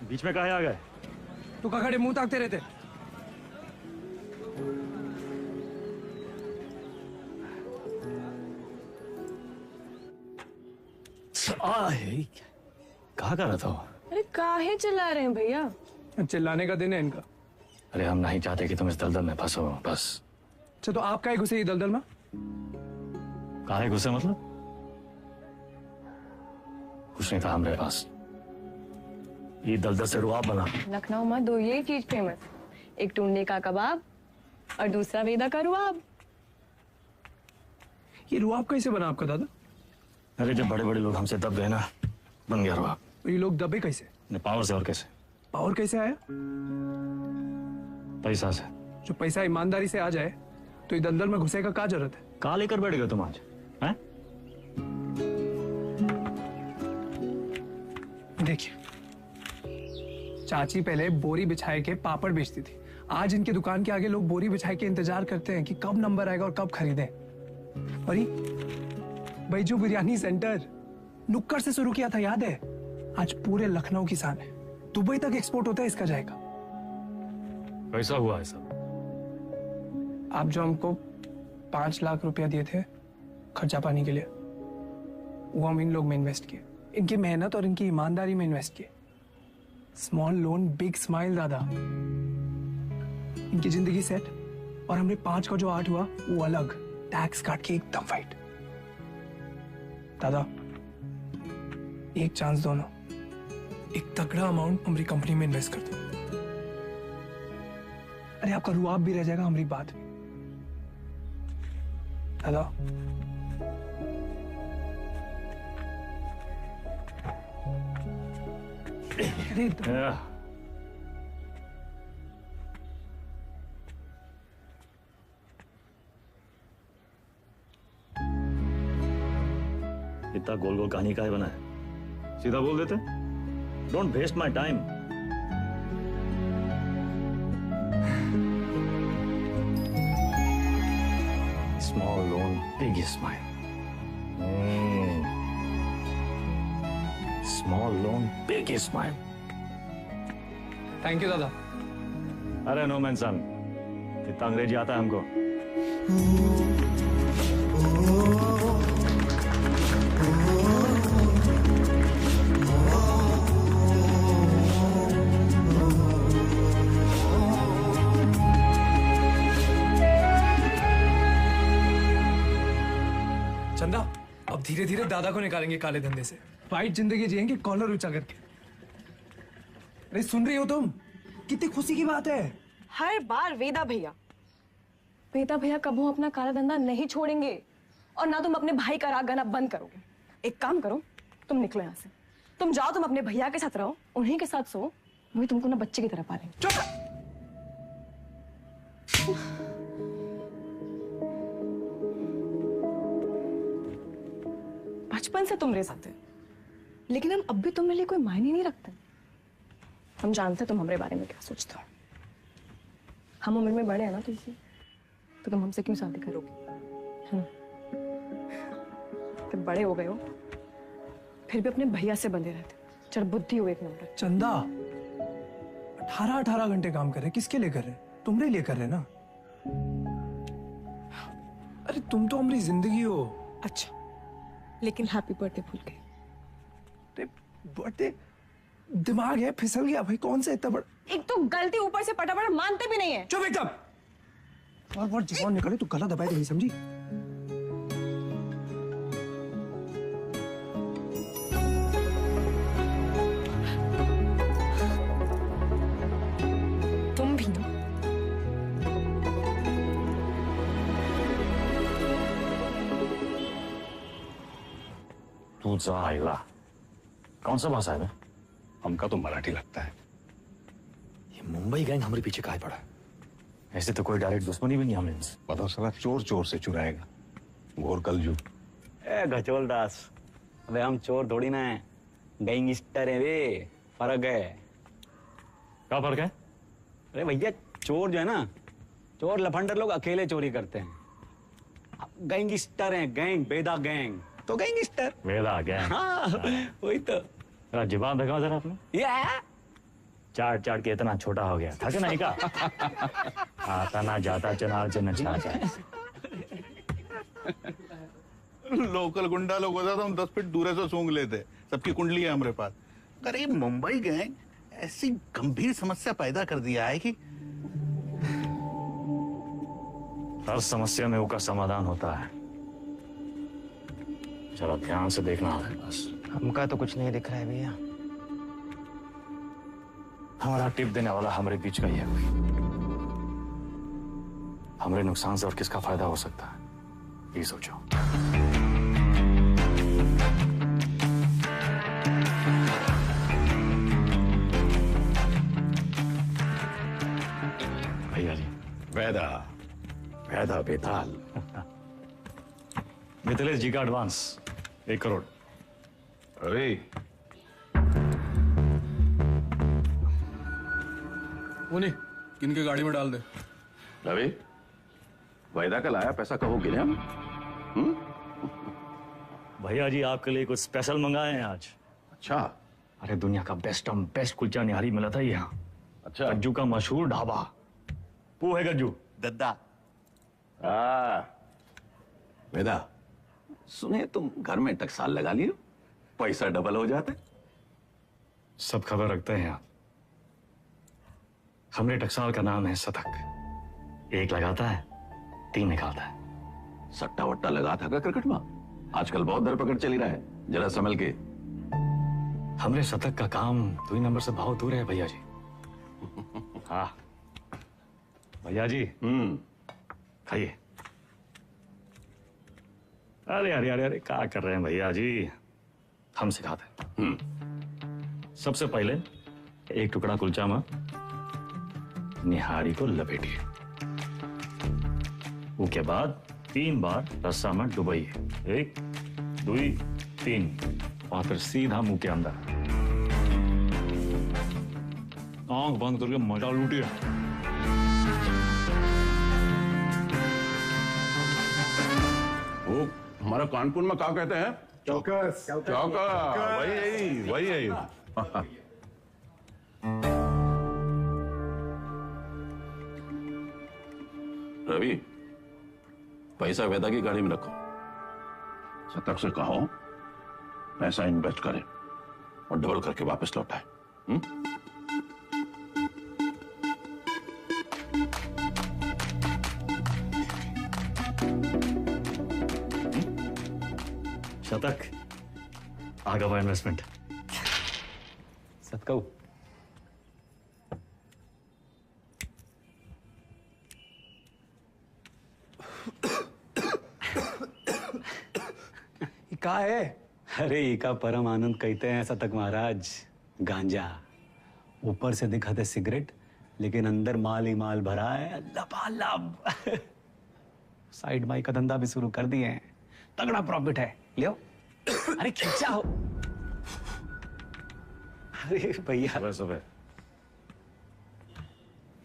बीच में काहे आ गए? तू का खड़े मुंह ताकते रहते? कहा कर रहा था? अरे काहे चिल्ला रहे हैं भैया? चिल्लाने का दिन है इनका। अरे हम नहीं चाहते कि तुम इस दलदल में फंसो, बस। अच्छा तो आप काहे घुसे ये दलदल में? काहे घुसे मतलब? कुछ नहीं था हमारे पास, ये दलदल से रुआब बना। लखनऊ में दो यही चीज फेमस, एक टुंडे का कबाब और दूसरा वेदा का रुआब। ये रुआब कैसे बना आपका दादा? अरे जब बड़े बड़े लोग हमसे दब गए ना, बन गया रुआब। ये लोग दबे कैसे? पावर से। और कैसे? पावर कैसे आया? पैसा से। जो पैसा ईमानदारी से आ जाए तो ये दलदल में घुसे का क्या जरूरत है? कहा लेकर बैठ गए तुम आज? हैं? देखिए, चाची पहले बोरी बिछाए के पापड़ बेचती थी, आज इनके दुकान के आगे लोग बोरी बिछाए के इंतजार करते हैं कि कब नंबर आएगा और कब खरीदें। और ये बैजू बिरयानी सेंटर नुक्कड़ से शुरू किया था, याद है? आज पूरे लखनऊ की शान है, दुबई तक एक्सपोर्ट होता है इसका जाएगा। कैसा हुआ है सब? आप जो हमको 5 लाख रुपया दिए थे खर्चा पानी के लिए, वो हम इन लोग में इन्वेस्ट किए, इनकी मेहनत और इनकी ईमानदारी में इन्वेस्ट किए। स्मॉल लोन बिग स्माइल दादा। इनकी जिंदगी सेट और हमने 5 का जो 8 हुआ वो अलग, टैक्स काट के एकदम फाइट। दादा एक चांस दो ना, एक तगड़ा अमाउंट हमारी कंपनी में इन्वेस्ट कर दो। अरे आपका रुआब भी रह जाएगा हमारी बात में। दादा इतना गोल गोल कहानी का है बना है? सीधा बोल देते। Don't waste my time. Small loan big smile. Small loan big smile. Thank you दादा। अरे नो मेंशन, इतना अंग्रेजी आता है हमको। चंदा अब धीरे धीरे दादा को निकालेंगे काले धंधे से, वाइट जिंदगी जिएंगे कॉलर ऊंचा करके। अरे सुन रही हो तुम? कितनी खुशी की बात है। हर बार वेदा भैया कबू अपना काला धंधा नहीं छोड़ेंगे और ना तुम अपने भाई का राग गाना बंद करोगे। एक काम करो, तुम निकलो यहाँ से, तुम जाओ, तुम अपने भैया के साथ रहो, उन्हीं के साथ सो, वही तुमको ना बच्चे की तरह पालेंगे। बचपन से तुम रह सकते, लेकिन हम अब भी तुम्हारे लिए कोई मायने नहीं रखते। हम जानते तुम हमारे बारे में क्या सोचते हो। हम उम्र में बड़े हैं ना तुमसे, तो तुम हमसे क्यों शादी करोगे? तुम बड़े हो गए हो, फिर भी अपने भैया से बंधे रहते, चल बुद्धि हो एक नंबर। चंदा 18 घंटे काम कर रहे, किसके लिए कर रहे? तुम्हारे लिए कर रहे ना। अरे तुम तो हमारी जिंदगी हो। अच्छा, लेकिन हैप्पी बर्थडे भूल गए। बर्थडे दिमाग है फिसल गया भाई, कौन सा इतना बड़ा। एक तो गलती ऊपर से पटापट मानते भी नहीं है। चुप एकदम। और जीवन निकले तो गला दबाए नहीं, समझी? तुम भी ना। तू जा आइला। कौन सा भाषा है? हमका तो मराठी लगता है। ये मुंबई गैंग हमारे पीछे काहे पड़ा? ऐसे तो कोई डायरेक्ट दुश्मनी भी नहीं हमने इनसे। बताओ साला चोर चोर से चुराएगा, घोर कलजुग। ए गचोल दास, अबे हम चोर थोड़ी ना है, गैंगस्टर है वे। फर्क है। क्या फर्क है? अरे भैया चोर जो है ना, चोर लफंडर लोग अकेले चोरी करते हैं। गैंगस्टर हैं, गैंग, बेदा गैंग तो गैंगस्टर। वेदा गैंग। हाँ वही तो। जुबान दिखाओ जरा अपने। चाट चाट के इतना छोटा हो गया था कि नहीं का? आता ना जाता चनार से नचना जाए। लोकल गुंडा लोग होता तो हम 10 फीट दूर से सूंघ लेते। सबकी कुंडली है हमारे पास। अरे मुंबई गैंग ऐसी गंभीर समस्या पैदा कर दिया है कि हर समस्या में उसका समाधान होता है। जरा ध्यान से देखना है बस। हमका तो कुछ नहीं दिख रहा है भैया। हमारा टिप देने वाला हमारे बीच का ही है कोई। हमारे नुकसान से और किसका फायदा हो सकता है ये सोचो। भैया जी। वैदा वैदा बेताल। मिथिलेश जी का एडवांस 1 करोड़। अरे उन्हीं किनके गाड़ी में डाल दे। रवि वैदा का लाया पैसा कहोगे ना? भैया जी आपके लिए कुछ स्पेशल मंगाए हैं आज। अच्छा। अरे दुनिया का बेस्ट कुलचा निहारी मिला था यहाँ। अच्छा। गज्जू का मशहूर ढाबा। वो है गज्जू दद्दा। वेदा सुने तुम घर में टकसाल लगा लियो, पैसा डबल हो जाता है। सब खबर रखते हैं आप। हमने टकसाल का नाम है शतक। 1 लगाता है 3 निकालता है। सट्टा वट्टा लगा था क्या क्रिकेट में? आजकल बहुत धरपकड़ चली रहा है, जरा संभल के। हमरे शतक का काम 2 नंबर से बहुत दूर है भैया जी। हाँ भैया जी खाइए। अरे अरे अरे अरे क्या कर रहे हैं भैया जी? हम सिखाते हैं। सबसे पहले 1 टुकड़ा कुलचा में निहारी को लपेटिए। उसके बाद 3 बार रस्सा में डुबाइए। 1 2 3 और फिर सीधा मुंह के अंदर। आंख बंद करके मजा लूटिए। वो हमारा कानपुर में क्या कहते हैं? चौकस। वही है। रवि पैसा वेदा की गाड़ी में रखो। शतक से कहो पैसा इन्वेस्ट करे और डबल करके वापस लौटाए। शतक आगे बढ़ा इन्वेस्टमेंट। सतकऊ का है? अरे इका परम आनंद कहते हैं शतक महाराज। गांजा ऊपर से दिखाते सिगरेट, लेकिन अंदर माल ही माल भरा है लबालब। साइड बाई का धंधा भी शुरू कर दिए हैं, तगड़ा प्रॉफिट है। लियो। अरे खींचा हो। अरे भैया सुबह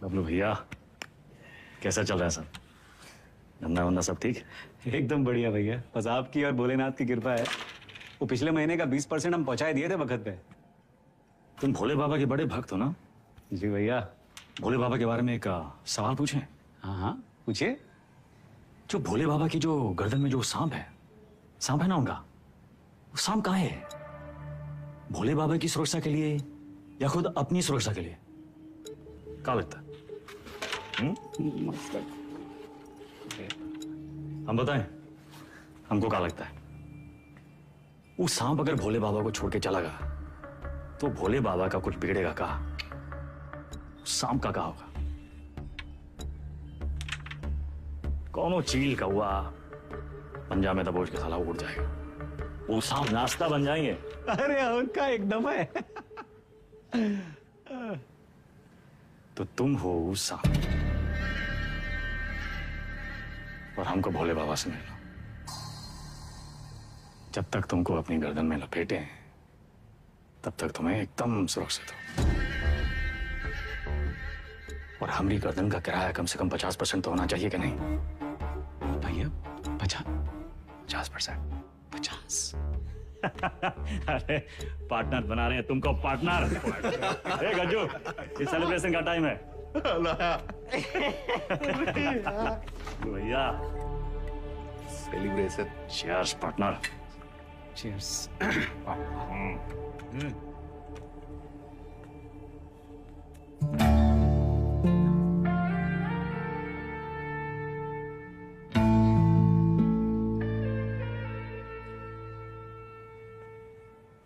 बबलू भैया कैसा चल रहा है सब? धंधा वंधा सब ठीक? एकदम बढ़िया भैया, बस आपकी और भोलेनाथ की कृपा है। वो पिछले महीने का 20% हम पहुंचाए दिए थे वक्त पे। तुम भोले बाबा के बड़े भक्त हो ना? जी भैया। भोले बाबा के बारे में एक सवाल पूछें? हाँ हाँ पूछिए। जो भोले बाबा की जो गर्दन में जो सांप है ना उनका, वो सांप कहाँ है? भोले बाबा की सुरक्षा के लिए या खुद अपनी सुरक्षा के लिए? क्या लगता है? हम बताएं हमको क्या लगता है? वो सांप अगर भोले बाबा को छोड़ के चला गया तो भोले बाबा का कुछ बिगड़ेगा का? सांप का क्या होगा? कौनो चील का हुआ पंजा में दबोच के साला उड़ जाएगा। वो सांप नाश्ता बन जाएंगे। अरे उनका एकदम है। तो तुम हो वो सांप और हमको भोले बाबा से मिलना। जब तक तुमको अपनी गर्दन में लपेटे हैं तब तक तुम्हें एकदम सुरक्षित हो। और हमारी गर्दन का किराया कम से कम 50% तो होना चाहिए कि नहीं भैया? 50%। अरे पार्टनर बना रहे हैं तुमको पार्टनर। ए गज्जू, ये सेलिब्रेशन का टाइम है भैया। Celebration. Cheers partner. Cheers.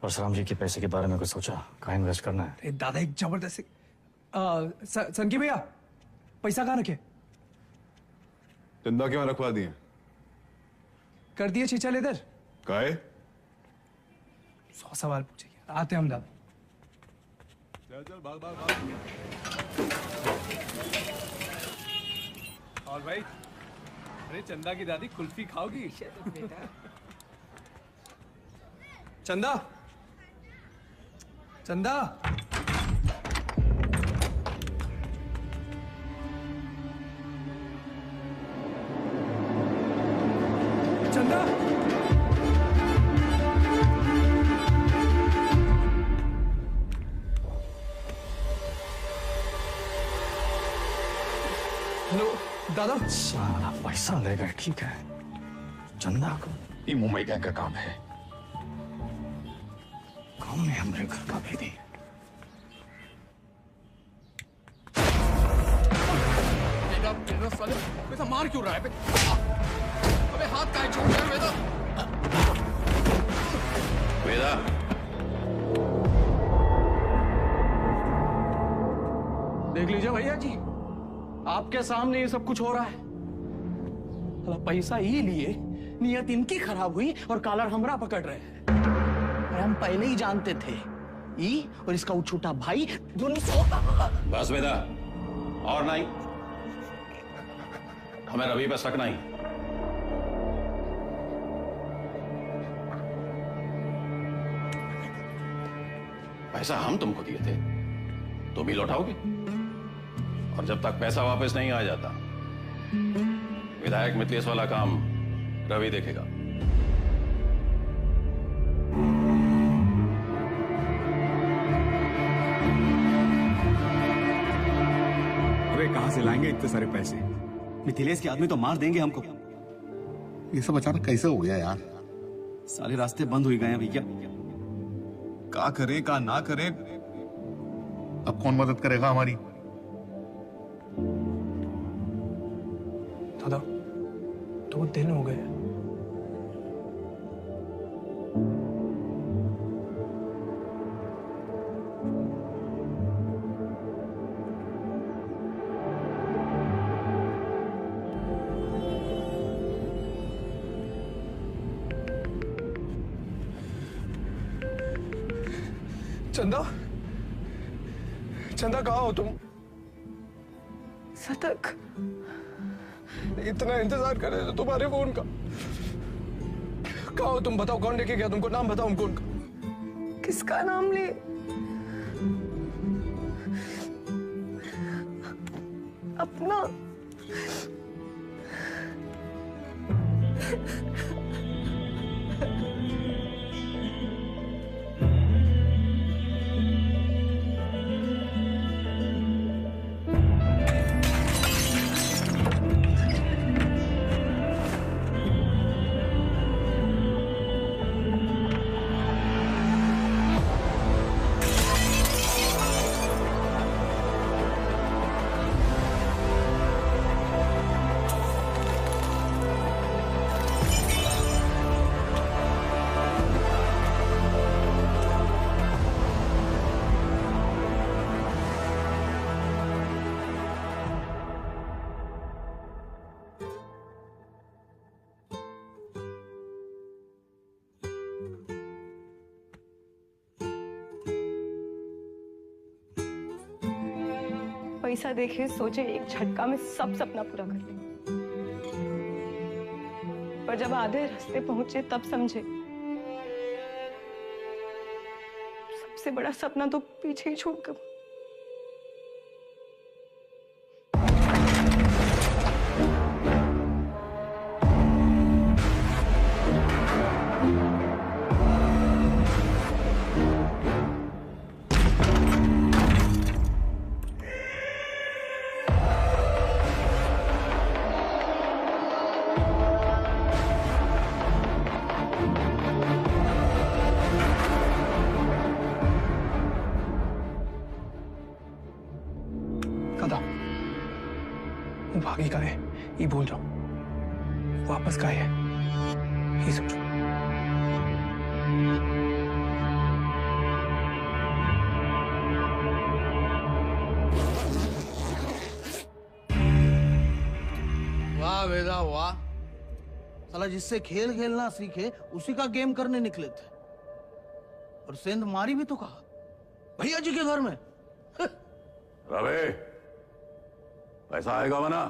Parshuram ji के पैसे के बारे में कुछ सोचा? कहाँ इन्वेस्ट करना है? अरे दादा एक जबरदस्त सनकी भैया पैसा कहाँ रखे? चंदा क्यों रखवा दिए? कर दिए चीचा लेदर। काहे? 100 सवाल पूछेंगे। आते हम दादा। चल भाग भाग भाग। और भाई, अरे चंदा की दादी कुल्फी खाओगी? चंदा, चंदा, चंदा, हेलो दादा। साला पैसा ले गए, ठीक है। चंदा को ये मुंबई गैंग का काम है। कौन है हमारे घर का भेदी? बेटा मार क्यों रहा है? अबे हाथ काहे छोड़ रहा है वेदा? वेदा, देख लीजिए भैया जी, आपके सामने ये सब कुछ हो रहा है। पैसा ही लिए नियत इनकी खराब हुई और कॉलर हमरा पकड़ रहे हैं। अरे हम पहले ही जानते थे ई और इसका वो छोटा भाई दोनों। बस वेदा, और नहीं। हमें रवि पे शक नहीं। पैसा हम तुमको दिए थे, तुम ही लौटाओगे। और जब तक पैसा वापस नहीं आ जाता, विधायक मिथिलेश वाला काम रवि देखेगा। अबे कहां से लाएंगे इतने सारे पैसे? मिथिलेश के आदमी तो मार देंगे हमको। ये सब अचानक कैसे हो गया यार? सारे रास्ते बंद हो गए हैं भैया। का करें का ना करें? अब कौन मदद करेगा हमारी? दादा 2 दिन हो गए। चंदा, चंदा कहाँ हो तुम? सतक, इतना इंतजार कर रहे थे तुम्हारे फोन का। कहाँ हो तुम? बताओ कौन लेके गया तुमको? नाम बताओ हमको उनका। किसका नाम ले? अपना। पैसा देखे सोचे एक झटका में सब सपना पूरा कर ले, पर जब आधे रास्ते पहुंचे तब समझे सबसे बड़ा सपना तो पीछे ही छोड़कर। भागी का है ये भूल जाओ, वापस का है ये सोचो। वाह वेदा वाह, साला जिससे खेल खेलना सीखे उसी का गेम करने निकले थे, और सेंध मारी भी तो कहा भैया जी के घर में। रवे, पैसा आएगा वना?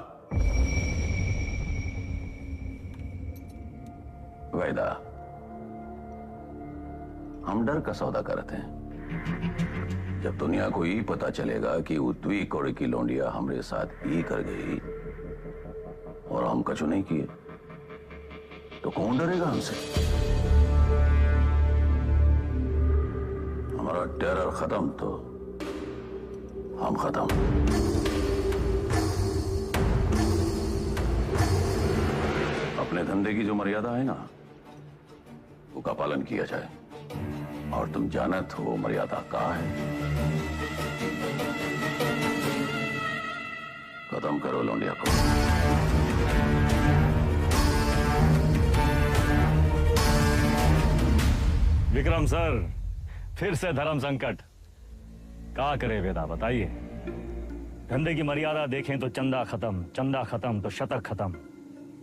वैदा, हम डर का सौदा करते हैं। जब दुनिया को ये पता चलेगा कि उतवी कोड़े की लौंडिया हमरे साथ ये कर गई और हम कछु नहीं किए, तो कौन डरेगा हमसे? हमारा टेरर खत्म तो हम खत्म। अपने धंधे की जो मर्यादा है ना, वो का पालन किया जाए, और तुम जानत हो मर्यादा का है। खत्म करो लौंडिया को। विक्रम सर, फिर से धर्म संकट। क्या करे वेदा, बताइए। धंधे की मर्यादा देखें तो चंदा खत्म, चंदा खत्म तो शतक खत्म,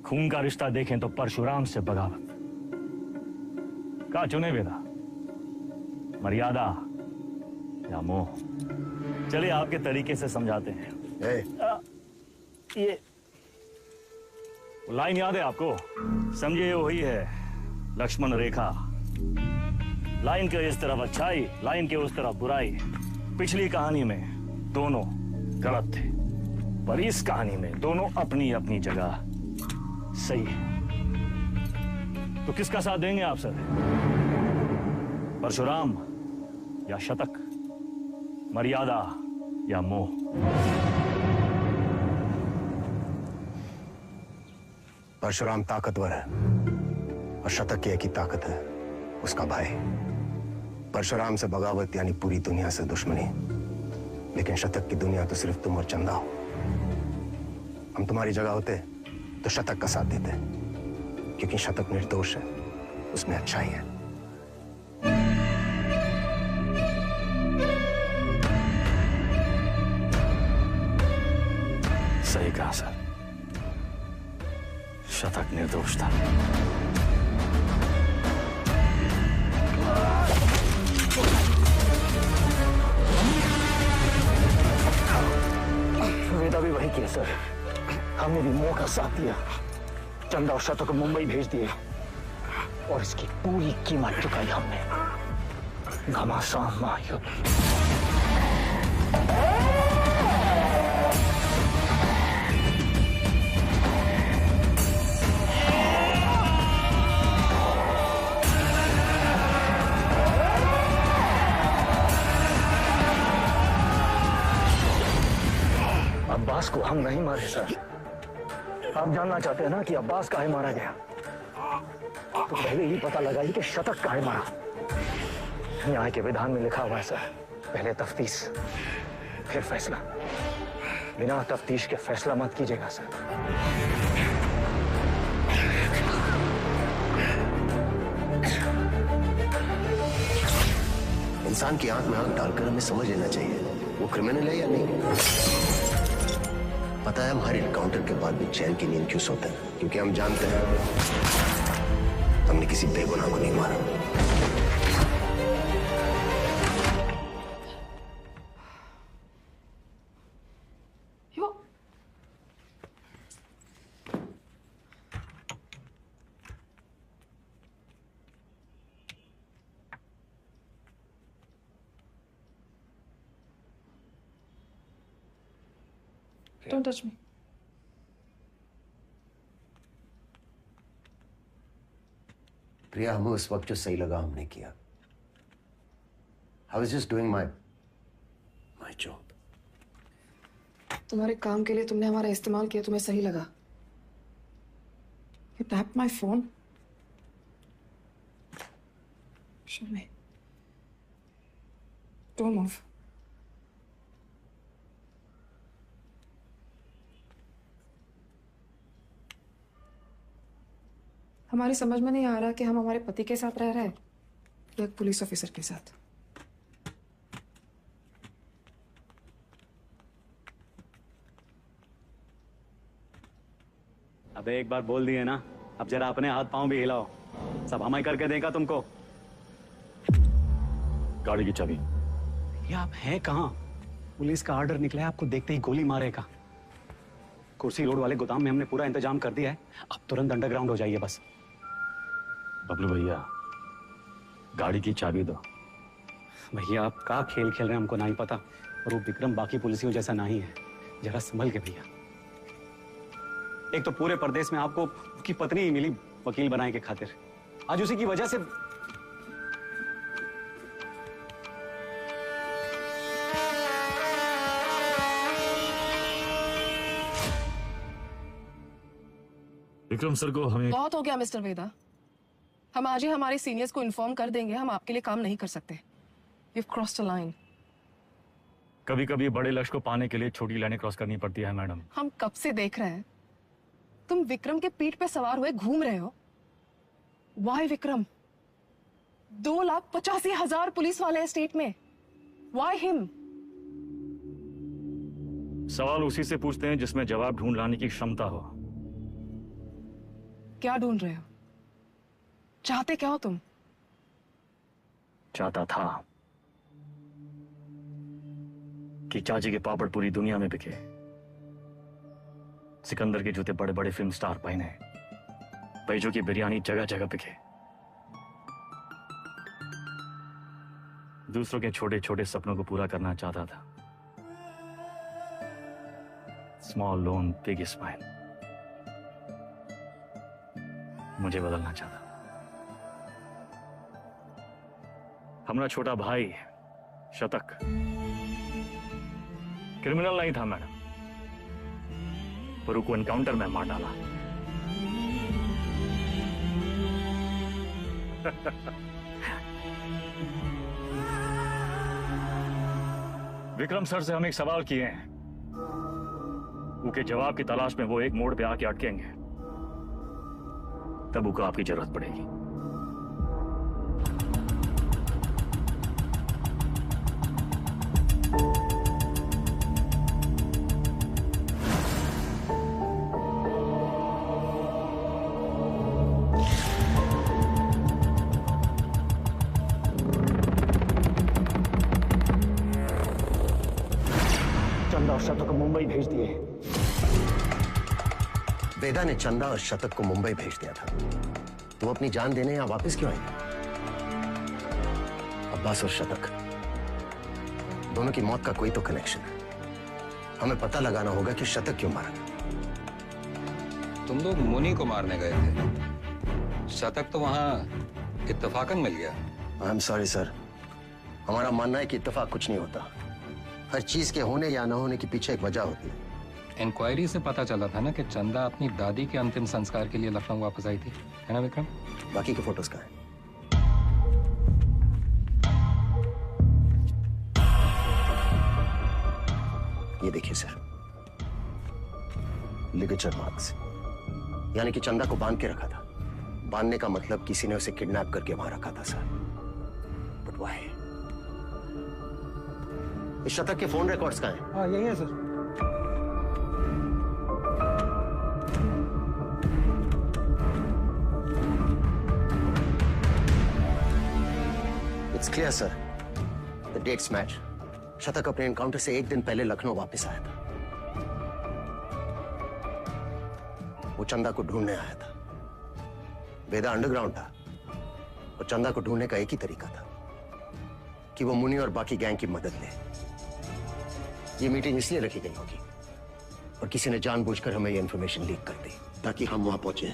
खून का रिश्ता देखें तो परशुराम से बगावत। क्या चुने वेदा, मर्यादा या मोह? चलिए आपके तरीके से समझाते हैं। ये लाइन याद है आपको? समझिए वही है लक्ष्मण रेखा। लाइन के इस तरफ अच्छाई, लाइन के उस तरफ बुराई। पिछली कहानी में दोनों गलत थे, पर इस कहानी में दोनों अपनी अपनी जगह सही है। तो किसका साथ देंगे आप सर? परशुराम या शतक, मर्यादा या मोह? परशुराम ताकतवर है और शतक की एक ही ताकत है, उसका भाई। परशुराम से बगावत यानी पूरी दुनिया से दुश्मनी, लेकिन शतक की दुनिया तो सिर्फ तुम और चंदा हो। हम तुम्हारी जगह होते तो शतक का साथ देते, क्योंकि शतक निर्दोष है, उसमें अच्छाई है। सही कहा सर, शतक निर्दोष था। वेदा भी वही किया सर, हमने भी मोह का साथ दिया, चंदा और शतक को मुंबई भेज दिए, और इसकी पूरी कीमत चुकाई हमने। घमासान महायुद्ध। अब्बास को हम नहीं मारे सर। आप जानना चाहते हैं ना कि अब्बास काहे मारा गया? तो पहले ही पता लगाइए कि शतक काहे मारा। न्याय के विधान में लिखा हुआ है सर, पहले तफ्तीश फिर फैसला। बिना तफ्तीश के फैसला मत कीजिएगा सर। इंसान की आंख में आंख डालकर हमें समझ लेना चाहिए वो क्रिमिनल है या नहीं। पता है हम हर एनकाउंटर के बाद भी चैन की नींद क्यों सोते हैं? क्योंकि हम जानते हैं हमने किसी बेगुनाह को नहीं मारा। Don't touch me. प्रिया, हमें उस वक्त जो सही लगा हमने किया। I was just doing my job. तुम्हारे काम के लिए तुमने हमारा इस्तेमाल किया, तुम्हें सही लगा? You tapped my phone. Show me. Don't move. हमारी समझ में नहीं आ रहा कि हम हमारे पति के साथ रह रहे हैं या एक पुलिस ऑफिसर के साथ। अबे एक बार बोल दिए ना, अब जरा अपने हाथ पांव भी हिलाओ। सब हम ही करके देगा तुमको। गाड़ी की चाबी। ये आप हैं कहाँ? पुलिस का ऑर्डर निकला है, आपको देखते ही गोली मारेगा। कुर्सी रोड वाले गोदाम में हमने पूरा इंतजाम कर दिया है, अब तुरंत अंडरग्राउंड हो जाइए बस। बबलू भैया, गाड़ी की चाबी दो। भैया आप का खेल खेल रहे हैं हमको नहीं पता, और वो विक्रम बाकी पुलिसियों जैसा नहीं है। जरा संभल के भैया। एक तो पूरे प्रदेश में आपको उसकी पत्नी ही मिली वकील बनाने के खातिर, आज उसी की वजह से। विक्रम सर को हमें बहुत हो गया मिस्टर वेदा, हम आज ही हमारे सीनियर्स को इन्फॉर्म कर देंगे, हम आपके लिए काम नहीं कर सकते। You've crossed a line. कभी कभी बड़े लक्ष्य को पाने के लिए छोटी लाइनें क्रॉस करनी पड़ती है मैडम। हम कब से देख रहे हैं तुम विक्रम के पीठ पे सवार हुए घूम रहे हो। Why विक्रम? 2,85,000 पुलिस वाले हैं स्टेट में। Why him? सवाल उसी से पूछते हैं जिसमें जवाब ढूंढ लाने की क्षमता हो। क्या ढूंढ रहे हो? चाहते क्या हो तुम? चाहता था कि चाची के पापड़ पूरी दुनिया में बिके, सिकंदर के जूते बड़े बड़े फिल्म स्टार पहने, बैजू की बिरयानी जगह जगह बिके, दूसरों के छोटे छोटे सपनों को पूरा करना चाहता था। Small loan big smile. मुझे बदलना चाहता। हमारा छोटा भाई शतक क्रिमिनल नहीं था मैडम, पर उसको एनकाउंटर में मार डाला। विक्रम सर से हम एक सवाल किए हैं, उनके जवाब की तलाश में वो एक मोड़ पे आके अटकेंगे, तब उनको आपकी जरूरत पड़ेगी। चंदा और शतक को मुंबई भेज दिए। वेदा ने चंदा और शतक को मुंबई भेज दिया था, तो वो अपनी जान देने यहाँ वापस क्यों आएंगे? अब्बास और शतक दोनों की मौत का कोई तो कनेक्शन है। हमें पता लगाना होगा कि शतक क्यों मारा। तुम लोग मुनि को मारने गए थे, शतक तो वहां इत्तेफाकन मिल गया। आई एम सॉरी सर, हमारा मानना है कि इत्तेफाक कुछ नहीं होता। हर चीज के होने या न होने के पीछे एक वजह होती है। इंक्वायरी से पता चला था ना कि चंदा अपनी दादी के अंतिम संस्कार के लिए लखनऊ वापस आई थी, है ना विक्रम? बाकी के फोटोज कहाँ हैं? ये देखिए सर, लिगेचर मार्क्स, यानी कि चंदा को बांध के रखा था। बांधने का मतलब किसी ने उसे किडनैप करके वहां रखा था सर। But why? इस शतक के फोन रिकॉर्ड्स कहाँ हैं? हाँ, यही है sir. It's clear, sir. The dates match. शतक अपने एनकाउंटर से एक दिन पहले लखनऊ वापस आया था। वो चंदा को ढूंढने आया था। वेदा अंडरग्राउंड था और चंदा को ढूंढने का एक ही तरीका था कि वो मुनि और बाकी गैंग की मदद ले। ये मीटिंग इसलिए रखी गई होगी और किसी ने जानबूझकर हमें ये इंफॉर्मेशन लीक कर दी ताकि हम वहां पहुंचे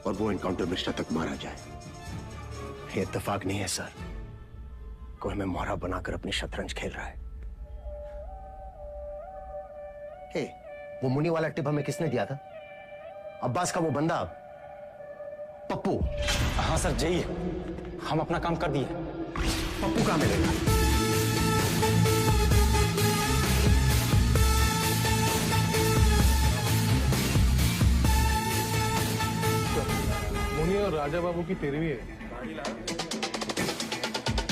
और वो एनकाउंटर में शतक मारा जाए। ये इत्तेफाक नहीं है सर, कोई हमें मोहरा बनाकर अपनी शतरंज खेल रहा है। हे, वो मुनि वाला टिप हमें किसने दिया था? अब्बास का वो बंदा पप्पू। हाँ सर, जाइए, हम अपना काम कर दिए। पप्पू कहाँ मिलेगा? तो राजा बाबू की तेरहवीं है।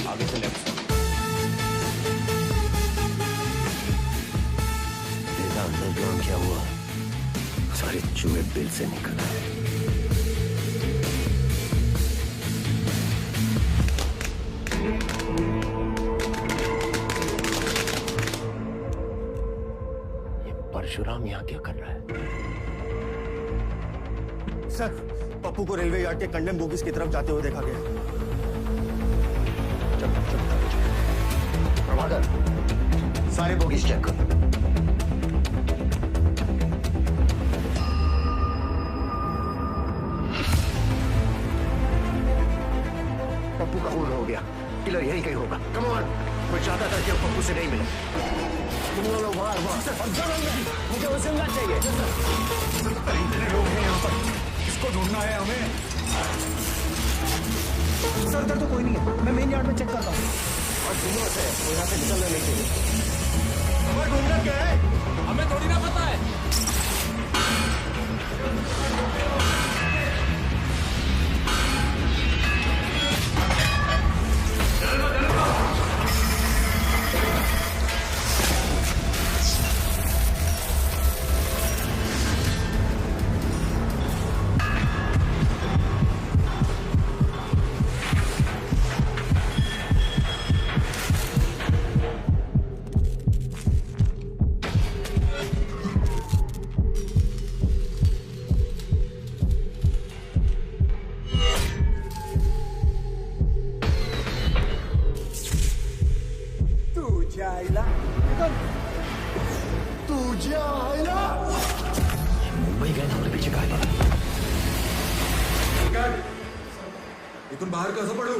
आगे से लेफ्ट। देखा अंडरग्राउंड क्या हुआ? सारे चूहे बिल से निकल आए। ये परशुराम यहाँ क्या कर रहा है? सर, पप्पू को रेलवे यार्ड के कंडेम बोगीज की तरफ जाते हुए देखा गया। प्रभाकर, सारे बोगीज चेक कर। पप्पू का खून हो गया, किलर यही कहीं होगा। कम ऑन, मैं चाहता था कि अब पप्पू से नहीं मिले। तुम लोग बाहर मुझे वो जिंदा चाहिए। इतने लोग हैं यहाँ पर, किसको ढूंढना है हमें? सर इधर तो कोई नहीं है, मैं मेन यार्ड में चेक करता हूँ। और दिनों से वो यहाँ से निकलना नहीं चाहिए। हमें ढूंढना क्या है? हमें थोड़ी ना पता है। मुंबई गए हमारे पीछे कहा है? इथून बाहेर कसं पडू?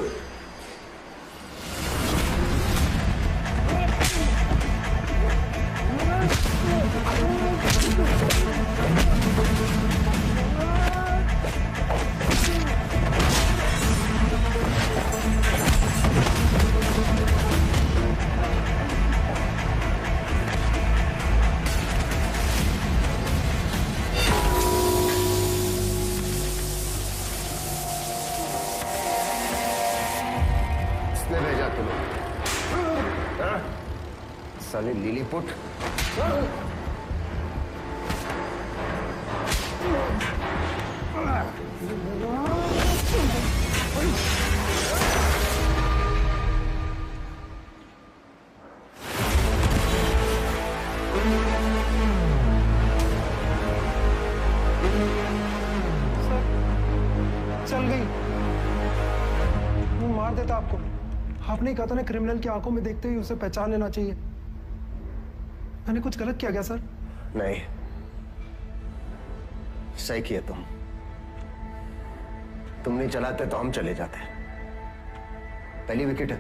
किसने भेजा तुम्हें? साले लिलीपुट। चल गई। वो मार देता आपको। आपने कहा था ना क्रिमिनल की आंखों में देखते ही उसे पहचान लेना चाहिए। मैंने कुछ गलत किया क्या सर? नहीं, सही किया तुम नहीं चलाते तो हम चले जाते। पहली विकेट है।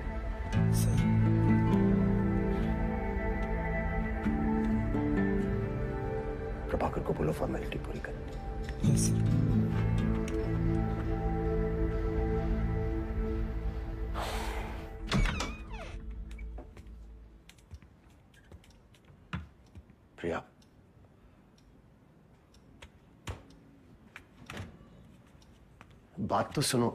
प्रभाकर को बोलो फॉर्मेलिटी पूरी कर। प्रिया, बात तो सुनो।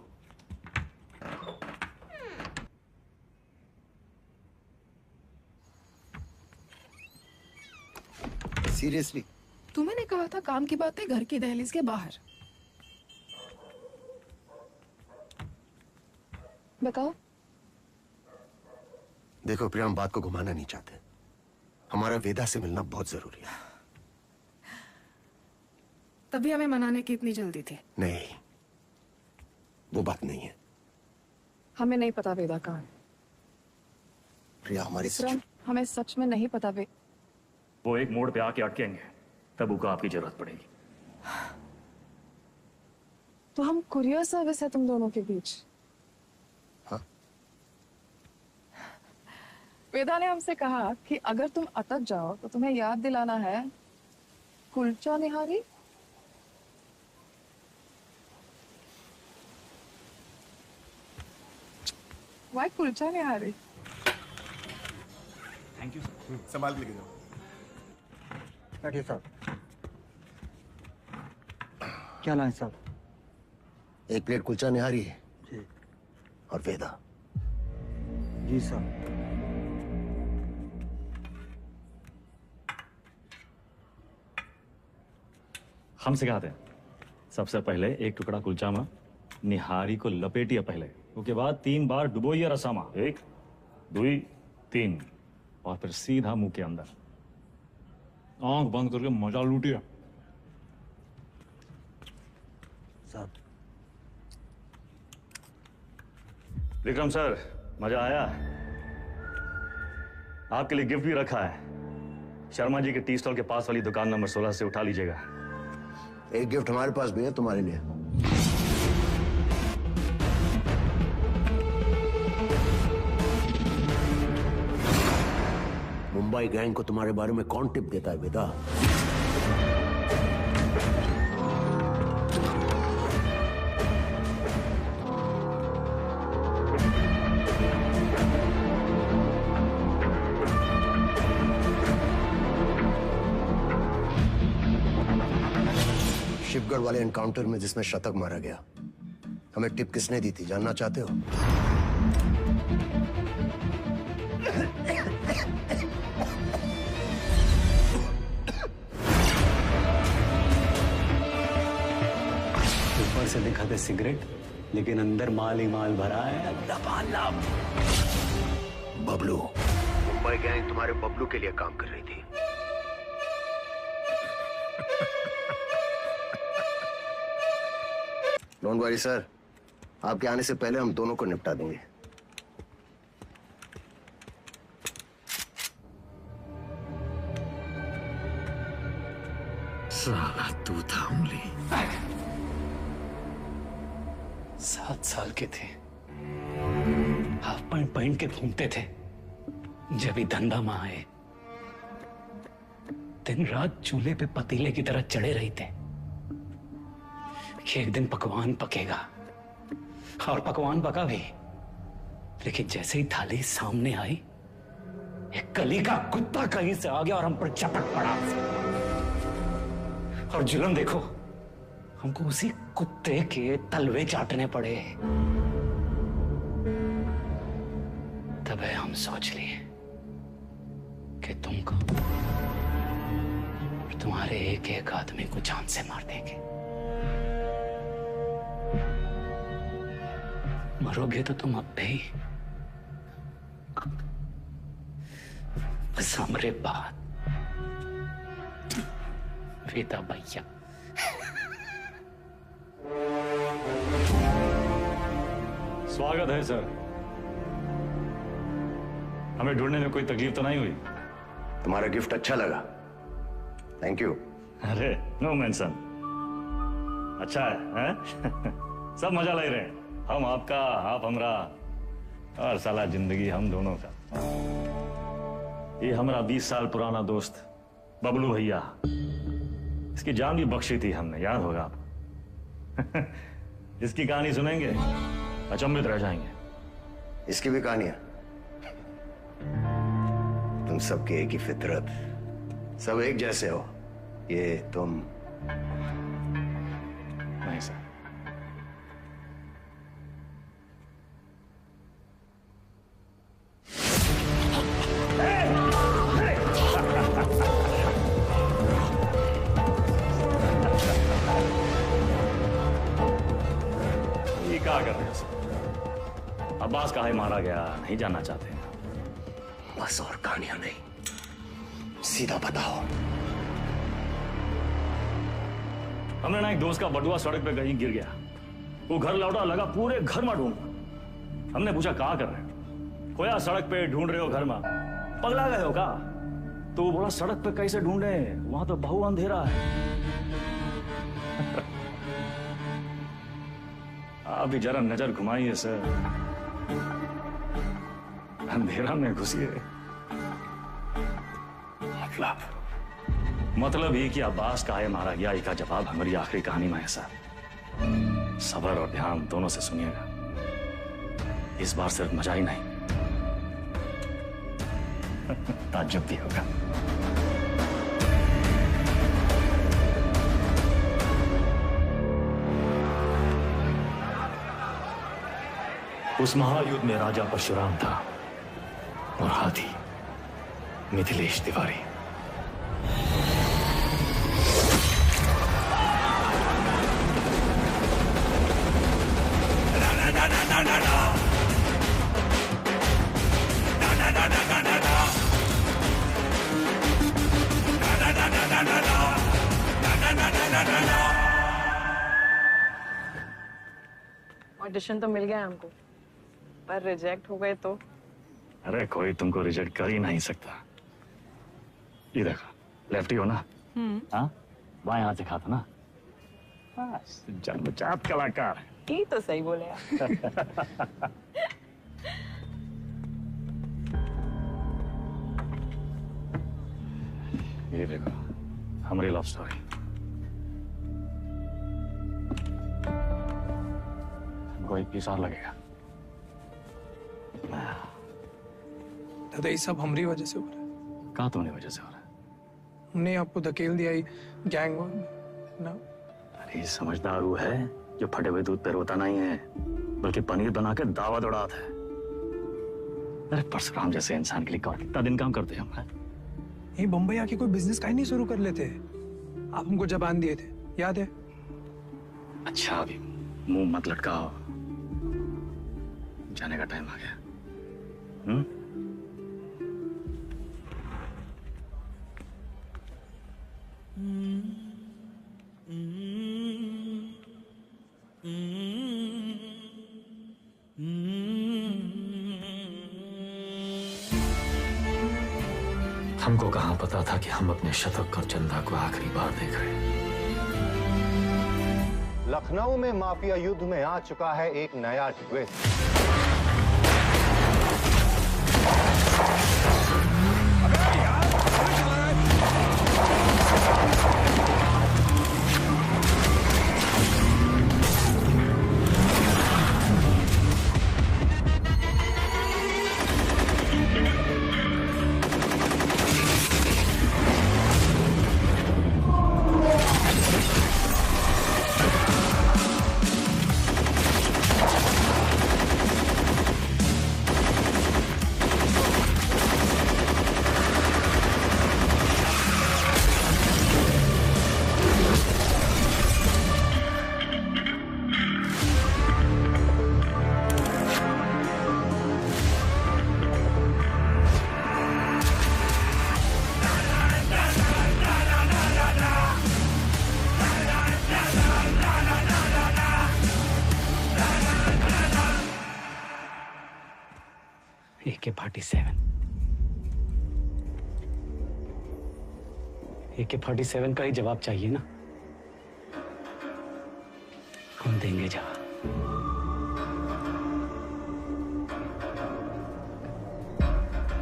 सीरियसली? तुम्हें कहा था काम की बातें घर की दहलीज के बाहर। बताओ। देखो प्रिया, हम बात को घुमाना नहीं चाहते। हमारा वेदा से मिलना बहुत जरूरी है। तभी हमें मनाने की इतनी जल्दी थी। नहीं, वो बात नहीं है। हमें नहीं पता वेदा कहाँ है। प्रिया, हमारी हमें सच में नहीं पता वो एक मोड़ पे आके अटकेंगे, तब उका आपकी जरूरत पड़ेगी। तो हम कुरियर सर्विस है तुम दोनों के बीच। हाँ? वेदा ने हमसे कहा कि अगर तुम अटक जाओ तो तुम्हें याद दिलाना है kulcha nihari. Why kulcha nihari? Thank you sir. संभाल के लेके जाओ। बैठिए साहब। क्या लाए साहब? 1 प्लेट कुलचा निहारी और वेदा। जी सर। हम सिखाते हैं। सबसे पहले 1 टुकड़ा कुलचा में निहारी को लपेटिए पहले, उसके बाद 3 बार डुबोइए रसामा, 1 2 3, और फिर सीधा मुंह के अंदर आंख बंद करके मजा लूटिए। साहब। विक्रम सर, मजा आया? आपके लिए गिफ्ट भी रखा है। शर्मा जी के टी स्टॉल के पास वाली दुकान नंबर 16 से उठा लीजिएगा। एक गिफ्ट हमारे पास भी है तुम्हारे लिए। मुंबई गैंग को तुम्हारे बारे में कौन टिप देता है बेटा? शिवगढ़ वाले एनकाउंटर में जिसमें शतक मारा गया, हमें टिप किसने दी थी, जानना चाहते हो? ऊपर से दिखाते सिगरेट, लेकिन अंदर माल ही माल भरा है। लबालब। बबलू। मुंबई गैंग तुम्हारे बबलू के लिए काम कर रही थी। डोंट वरी सर, आपके आने से पहले हम दोनों को निपटा देंगे। साला तू था उंगली। 7 साल के थे, हाफ पैंट पहन के घूमते थे। जब ही धंधा में आए, दिन रात चूल्हे पे पतीले की तरह चढ़े रही थे कि एक दिन पकवान पकेगा, और पकवान पका भी। लेकिन जैसे ही थाली सामने आई, एक कली का कुत्ता कहीं से आ गया और हम पर चपट पड़ा। और जुल्म देखो, हमको उसी कुत्ते के तलवे चाटने पड़े। तब हम सोच लिए कि तुमको और तुम्हारे एक एक आदमी को जान से मार देंगे। मरोगे तो तुम अब भी, बस हमरे बाद वेदा भैया। स्वागत है सर। हमें ढूंढने में कोई तकलीफ तो नहीं हुई? तुम्हारा गिफ्ट अच्छा लगा, थैंक यू। अरे नो मेंशन। अच्छा है? सब मजा ले रहे हैं। हम आपका, आप हमरा, और साला जिंदगी हम दोनों का। ये हमारा 20 साल पुराना दोस्त बबलू भैया, इसकी जान भी बख्शी थी हमने, याद होगा आप। इसकी कहानी सुनेंगे, अचंभित रह जाएंगे। इसकी भी कहानियां? तुम सबकी एक ही फितरत, सब एक जैसे हो। ये तुम नहीं सर। ये क्या कर रहे हो सर? अब्बास काहे मारा गया नहीं जानना चाहते? बस और कहानियां नहीं, सीधा बताओ। हमने ना एक दोस्त का बटुआ सड़क पे कहीं गिर गया। वो घर लौटा, लगा पूरे घर में ढूंढ। हमने पूछा कहाँ कर रहे हो? खोया सड़क पे ढूंढ रहे हो घर में, पगला गए हो का? तो वो बोला सड़क पे कैसे ढूंढे, वहां तो बहु अंधेरा है। आप भी जरा नजर घुमाइए सर, अंधेरा में घुसिए। मतलब ये कि अब्बास काहे मारा गया, इसका जवाब हमारी आखिरी कहानी में है सर। सब्र और ध्यान दोनों से सुनिएगा। इस बार सिर्फ मजा ही नहीं, ताज्जुब भी होगा। उस महायुद्ध में राजा परशुराम था और हाथी मिथिलेश तिवारी। ऑडिशन तो मिल गया हमको, पर रिजेक्ट हो गए तो? अरे कोई तुमको रिजेक्ट कर ही नहीं सकता। ये देखो, लेफ्टी हो ना? हाँ, बाएं हाथ से खाता ना? बस जन्मजात कलाकार। ये तो सही बोले आप। ये देखो, हमारी लव स्टोरी। हमको 21 साल लगेगा। दादा ये सब हमारी वजह से हो रहा है। कहाँ तुम्हारी वजह से हो रहा है? हमने आपको धकेल दिया ही गैंग वॉर में ना। अरे समझदार वो है जो फटे हुए दूध पे रोता नहीं है, बल्कि पनीर बना के दावा दौड़ाता है। अरे परशुराम जैसे इंसान के लिए कौन कितना दिन काम करते हैं हम? यही बम्बई आके कोई बिजनेस का ही नहीं शुरू कर लेते। आप हमको जबान दिए थे, याद है? अच्छा अभी मुंह मत लटकाओ, जाने का टाइम आ गया। हमको कहाँ पता था कि हम अपने शतक और चंदा को आखिरी बार देख रहे हैं। लखनऊ में माफिया युद्ध में आ चुका है एक नया ट्विस्ट। AK-47 का ही जवाब चाहिए ना? हम देंगे जवाब।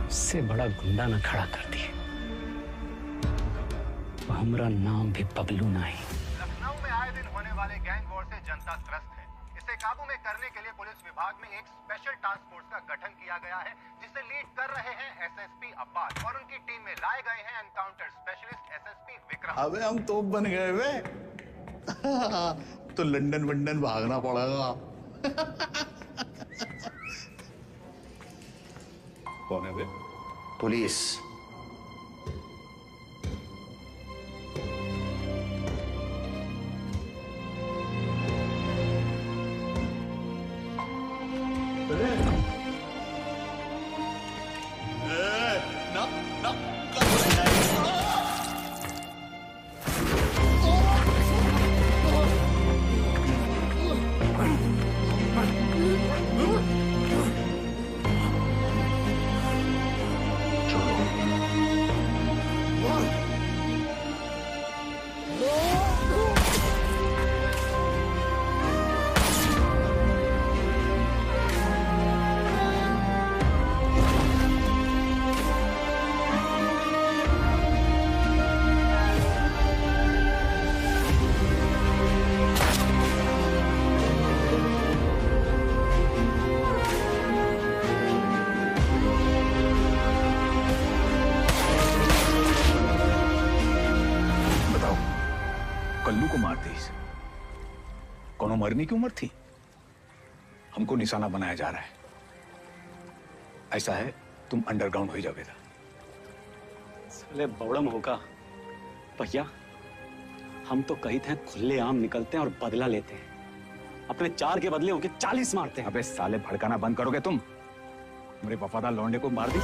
इससे बड़ा गुंडा ना खड़ा कर दिए। हमारा नाम भी पगलू नहीं। लखनऊ में आए दिन होने वाले गैंग वॉर से जनता त्रस्त है। इसे काबू में करने के लिए पुलिस विभाग में एक स्पेशल टास्क फोर्स का गठन किया गया है, जिसे लीड कर रहे हैं एसएसपी अब्बास और उनकी टीम में लाए गए हैं एनकाउंटर स्पेशलिस्ट एसएसपी विक्रम। अबे हम तोप बन गए वे। तो लंदन वंदन भागना पड़ेगा। कौन है बे? पुलिस। कल्लू को मार दी। कौन मरने की उम्र थी? हमको निशाना बनाया जा रहा है। ऐसा है, तुम अंडरग्राउंड हो जाओगे। साले बौड़म होगा भैया, हम तो कही थे खुले आम निकलते हैं और बदला लेते हैं, अपने 4 के बदले उनके 40 मारते हैं। अबे साले भड़काना बंद करोगे तुम? मेरे वफादार लौंडे को मार दी।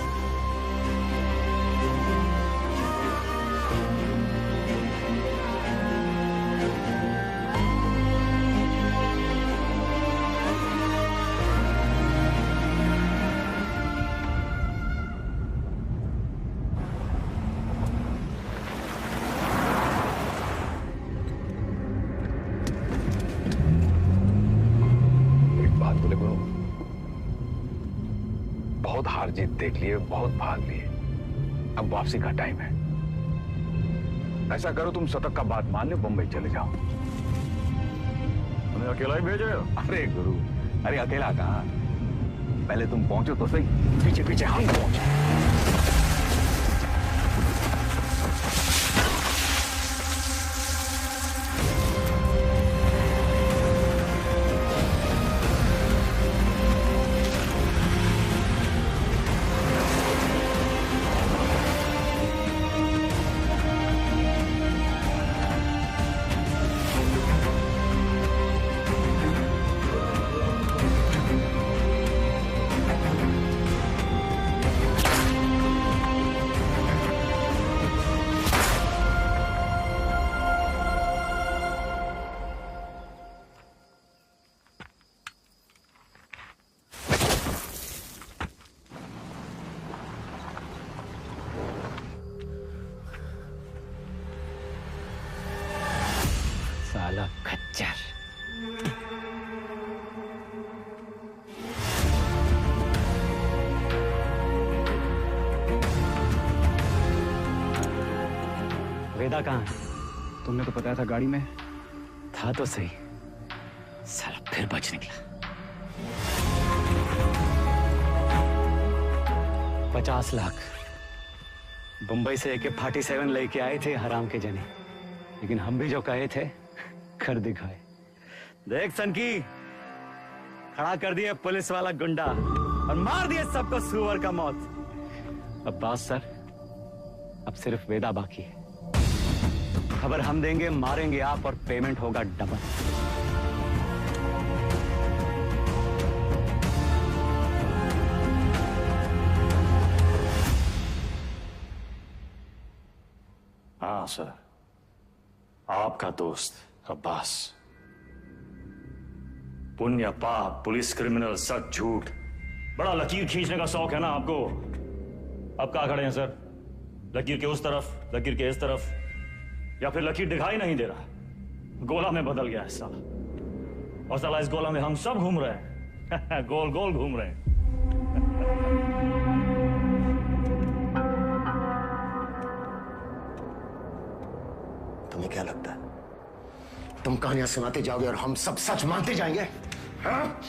बहुत हार जीत देख लिए, बहुत भाग लिए, अब वापसी का टाइम है। ऐसा करो, तुम शतक का बात मानने बंबई चले जाओ। उन्हें अकेला ही भेजे? अरे गुरु, अरे अकेला कहाँ, पहले तुम पहुंचो तो सही, पीछे पीछे हम पहुंचे। साला खच्चर। वेदा कहाँ है? तुमने तो बताया था गाड़ी में। था तो सही, साला फिर बच निकला। 50 लाख बंबई से AK-47 लेके आए थे हराम के जने, लेकिन हम भी जो कहे थे कर दिखाए। देख सनकी, खड़ा कर दिए पुलिस वाला गुंडा और मार दिए सबको सुअर का मौत। अब्बास सर, अब सिर्फ वेदा बाकी है। खबर हम देंगे, मारेंगे आप और पेमेंट होगा डबल। हाँ सर, आपका दोस्त अब्बास। पुण्य पाप, पुलिस, क्रिमिनल, सच झूठ, बड़ा लकीर खींचने का शौक है ना आपको। अब कहाँ खड़े हैं सर? लकीर के उस तरफ, लकीर के इस तरफ, या फिर लकीर दिखाई नहीं दे रहा, गोला में बदल गया है साला। और साला इस गोला में हम सब घूम रहे हैं गोल गोल घूम रहे हैं। तुम्हें क्या लगता है तुम कहानियां सुनाते जाओगे और हम सब सच मानते जाएंगे? हाँ?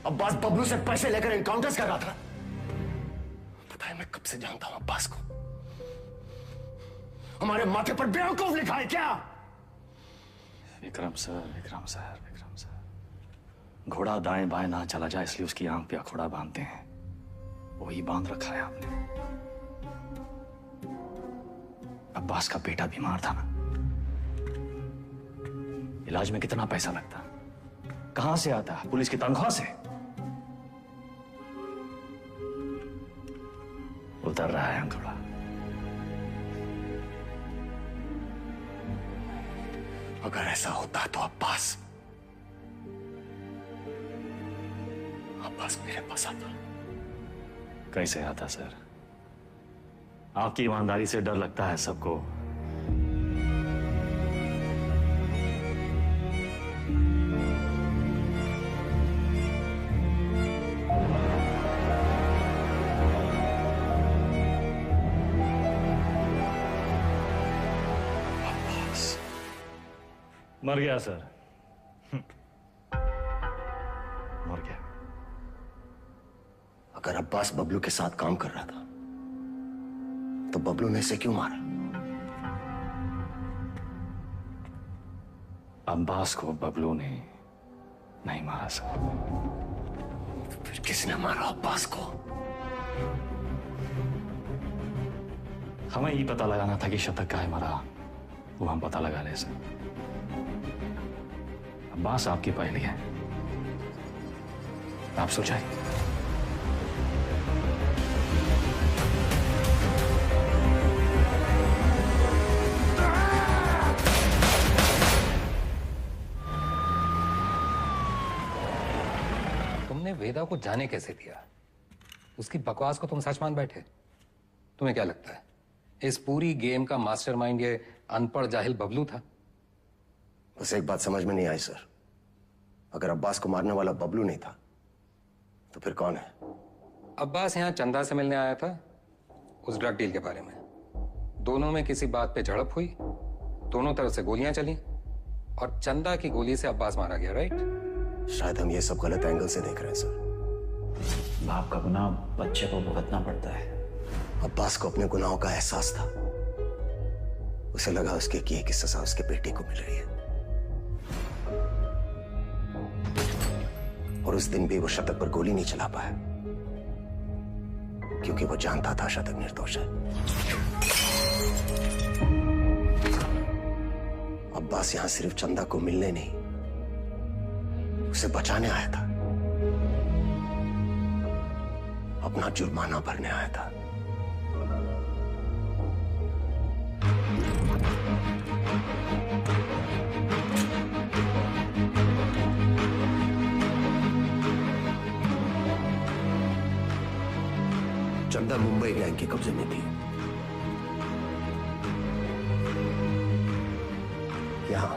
अब्बास बबलू से पैसे लेकर एनकाउंटर्स कर रहा था। पता है मैं कब से जानता हूं अब्बास को। हमारे माथे पर बेवकूफ लिखा है क्या? Vikram sir, Vikram sir, Vikram sir, घोड़ा दाएं बाएं ना चला जाए इसलिए उसकी आंख पे अखोड़ा बांधते हैं, वही बांध रखा है आपने। अब्बास का बेटा बीमार था ना, इलाज में कितना पैसा लगता, कहां से आता? पुलिस की तनख्वाह से। उतर रहा है अंकुड़ा। अगर ऐसा होता तो अब्बास मेरे पास आता। कैसे आता सर? आपकी ईमानदारी से डर लगता है सबको। मर गया सर, मर गया। अगर अब्बास बबलू के साथ काम कर रहा था तो बबलू ने इसे क्यों मारा? अब्बास को बबलू ने नहीं मारा सर। तो फिर किसने मारा अब्बास को? हमें ही पता लगाना था कि शतक का है मारा, वो हम पता लगा ले सर। अब्बास आपकी पहली है, आप सुलझाइए। तुमने वेदा को जाने कैसे दिया? उसकी बकवास को तुम सच मान बैठे? तुम्हें क्या लगता है इस पूरी गेम का मास्टरमाइंड ये अनपढ़ जाहिल बबलू था? बस एक बात समझ में नहीं आई सर, अगर अब्बास को मारने वाला बबलू नहीं था तो फिर कौन है? अब्बास यहाँ चंदा से मिलने आया था उस ड्रग डील के बारे में। दोनों में किसी बात पे झड़प हुई, दोनों तरफ से गोलियां चली और चंदा की गोली से अब्बास मारा गया, राइट? शायद हम ये सब गलत एंगल से देख रहे हैं सर। बाप का गुनाह बच्चे को भुगतना पड़ता है। अब्बास को अपने गुनाहों का एहसास था, उसे लगा उसके किए की सजा उसके बेटे को मिल रही है, और उस दिन भी वो शतक पर गोली नहीं चला पाया क्योंकि वो जानता था शतक निर्दोष है। अब्बास यहां सिर्फ चंदा को मिलने नहीं, उसे बचाने आया था, अपना जुर्माना भरने आया था। चंदा मुंबई गैंग के कब्जे में थी। यहां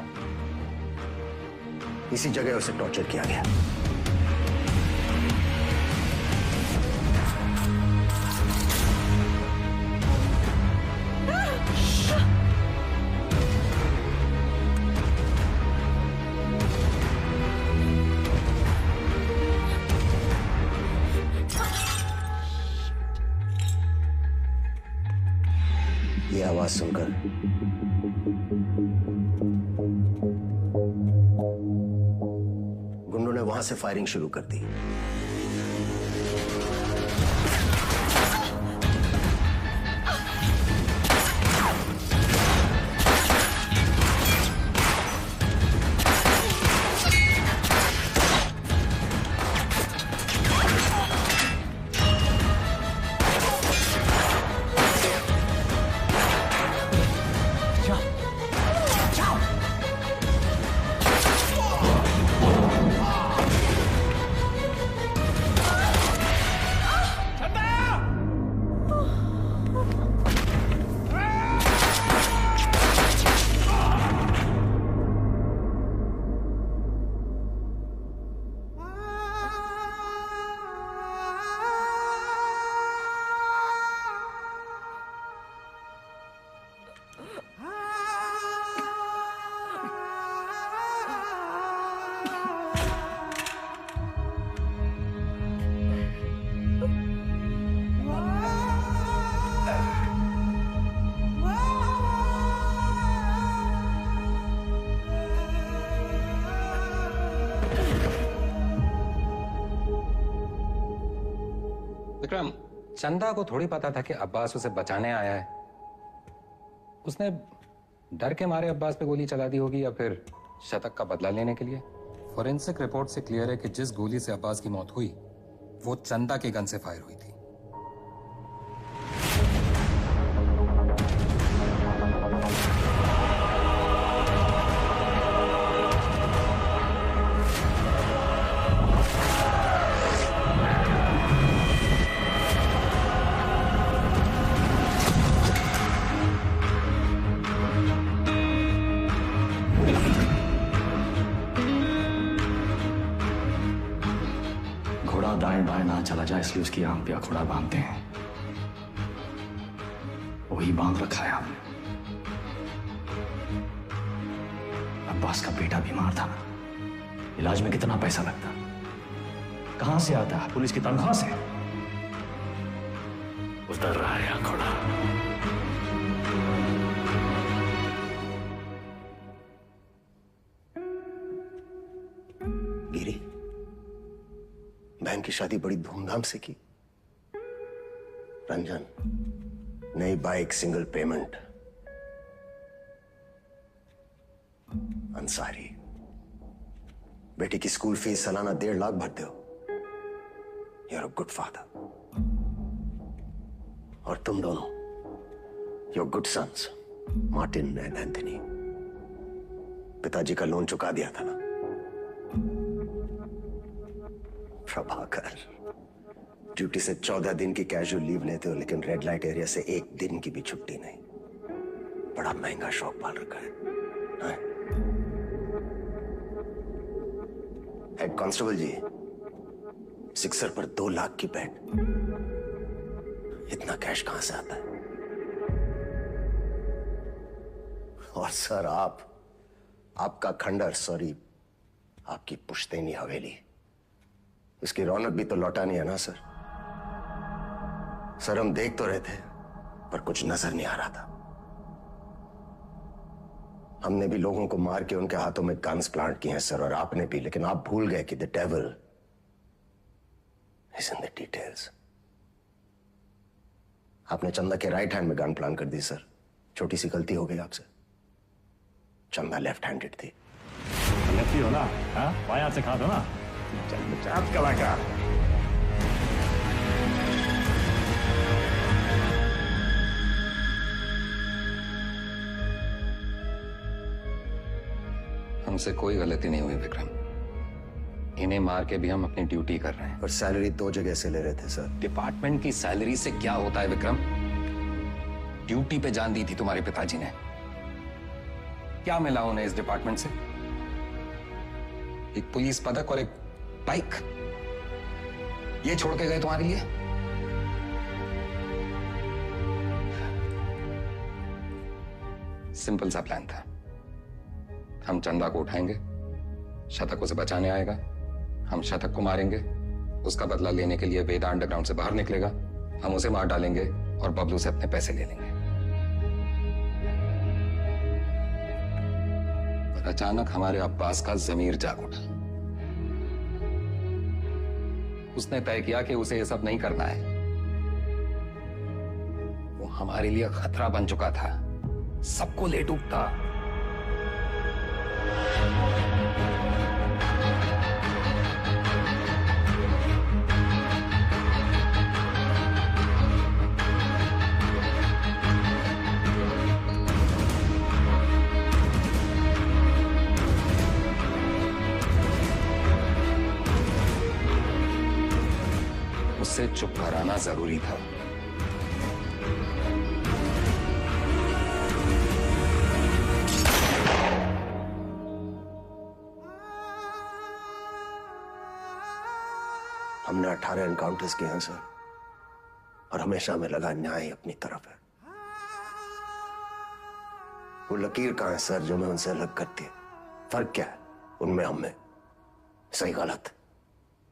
इसी जगह उसे टॉर्चर किया गया। ये आवाज सुनकर गुंडों ने वहां से फायरिंग शुरू कर दी। विक्रम, चंदा को थोड़ी पता था कि अब्बास उसे बचाने आया है। उसने डर के मारे अब्बास पे गोली चला दी होगी या फिर शतक का बदला लेने के लिए। फोरेंसिक रिपोर्ट से क्लियर है कि जिस गोली से अब्बास की मौत हुई वो चंदा के गन से फायर हुई थी। घोड़ा दाएं बाएं ना चला जाए इसलिए उसकी आंख पे अखोड़ा बांधते हैं, वही बांध रखा है आपने। अब्बास का बेटा बीमार था ना, इलाज में कितना पैसा लगता, कहां से आता है? पुलिस की तनख्वाह से। उतर रहा है अखोड़ा। गिरी, बैंक की शादी बड़ी धूमधाम से की। रंजन, नई बाइक, सिंगल पेमेंट। अंसारी, बेटी की स्कूल फीस सालाना 1.5 लाख भरते हो। You are a good father. और तुम दोनों, your good sons, Martin and Anthony. पिताजी का लोन चुका दिया था ना। प्रभाकर, ड्यूटी से 14 दिन की कैजुअल लीव लेते हो, लेकिन रेड लाइट एरिया से 1 दिन की भी छुट्टी नहीं। बड़ा महंगा शौक पाल रखा है। हेड कांस्टेबल जी, सिक्सर पर 2 लाख की बेट। इतना कैश कहां से आता है? और सर, आपका खंडर, सॉरी, आपकी पुश्तैनी हवेली, इसकी रौनक भी तो लौटानी है ना सर। सर, हम देख तो रहे थे, पर कुछ नजर नहीं आ रहा था। हमने भी लोगों को मार के उनके हाथों में गन्स प्लांट किए हैं सर, और आपने भी, लेकिन आप भूल गए कि the devil is in the details. आपने चंदा के राइट हैंड में गन प्लांट कर दी सर। छोटी सी गलती हो गई आपसे। चंदा लेफ्ट हैंडेड थी। लेफ्टी हो ना? बायां से खा दो ना। चाप कलाकार। हमसे कोई गलती नहीं हुई विक्रम। इन्हें मार के भी हम अपनी ड्यूटी कर रहे हैं। और सैलरी 2 जगह से ले रहे थे सर। डिपार्टमेंट की सैलरी से क्या होता है विक्रम? ड्यूटी पे जान दी थी तुम्हारे पिताजी ने। क्या मिला उन्हें इस डिपार्टमेंट से? एक पुलिस पदक और एक बाइक, ये छोड़ के गए तुम्हारे लिए? सिंपल सा प्लान था। हम चंदा को उठाएंगे, शतक उसे बचाने आएगा, हम शतक को मारेंगे, उसका बदला लेने के लिए वेदा अंडरग्राउंड से बाहर निकलेगा, हम उसे मार डालेंगे और बबलू से अपने पैसे ले लेंगे। पर अचानक हमारे अब्बास का जमीर जाग उठा। उसने तय किया कि उसे यह सब नहीं करना है। वो हमारे लिए खतरा बन चुका था, सबको ले डूबता। उससे चुप कराना जरूरी था। हमने 18 एनकाउंटर्स किए हैं सर, और हमेशा हमें लगा न्याय अपनी तरफ है। वो लकीर कहां है सर जो मैं उनसे अलग करती है? फर्क क्या है उनमें हम में? सही गलत,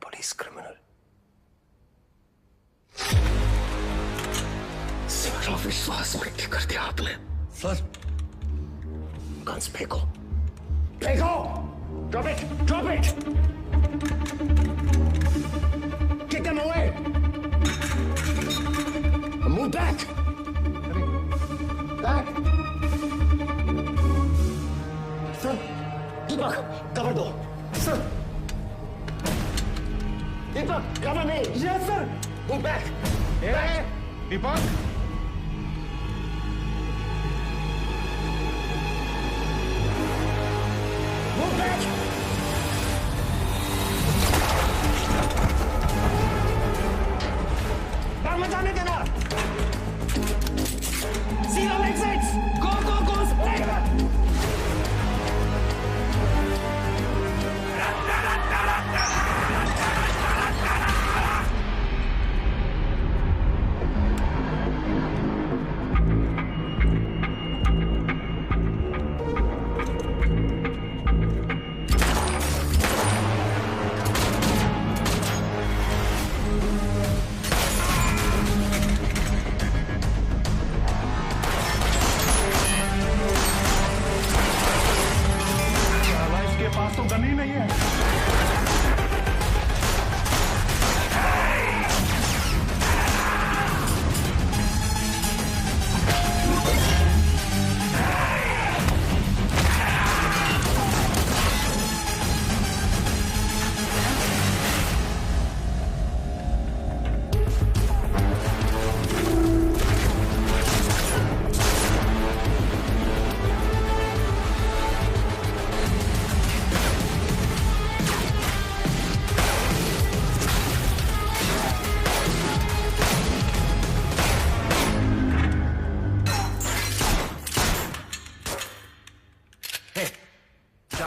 पुलिस क्रिमिनल। मेरा विश्वास मिट्टी कर दिया आपने सर। गन्स फेंको, फेंको। Drop it, drop it. Get them away! Move back! Back! Sir, Deepak, cover दो. Sir! Deepak, cover me! Yes, sir! Move back! Hey, Deepak! Move back! मत जाने देना। Zero exits. Go, go, go, straight.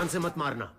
जान से मत मारना।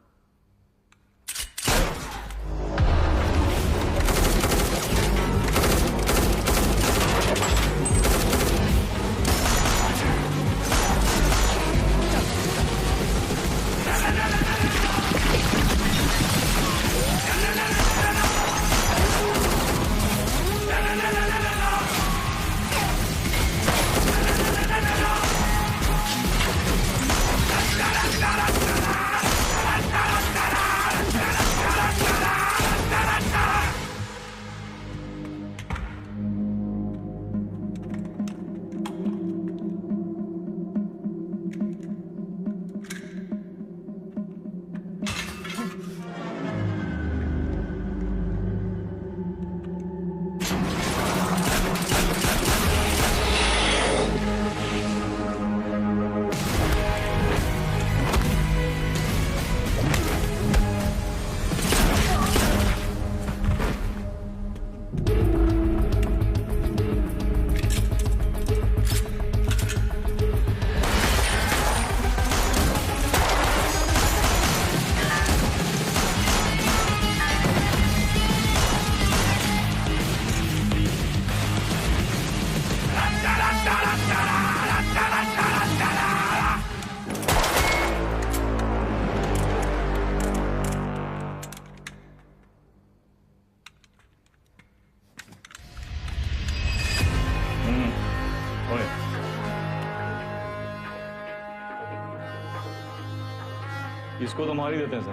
इसको तो मार ही देते हैं सर।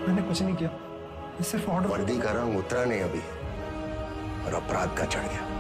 मैंने कुछ नहीं किया, सिर्फ ऑर्डर। वर्दी का रंग उतरा नहीं अभी और अपराध का चढ़ गया।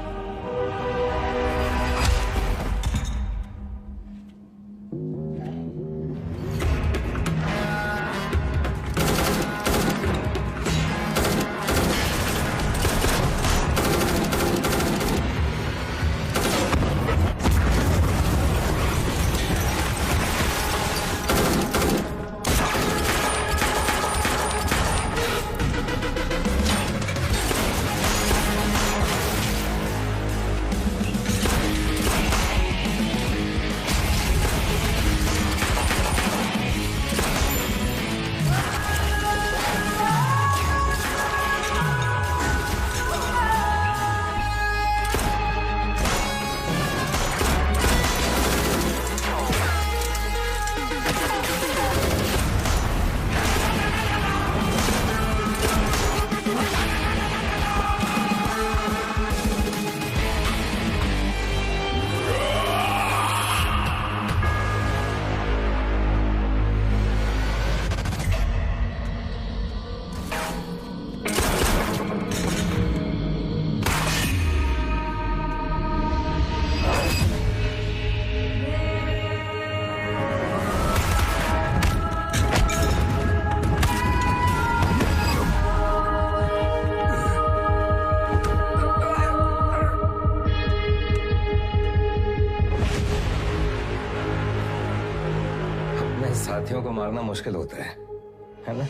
साथियों को मारना मुश्किल होता है ना?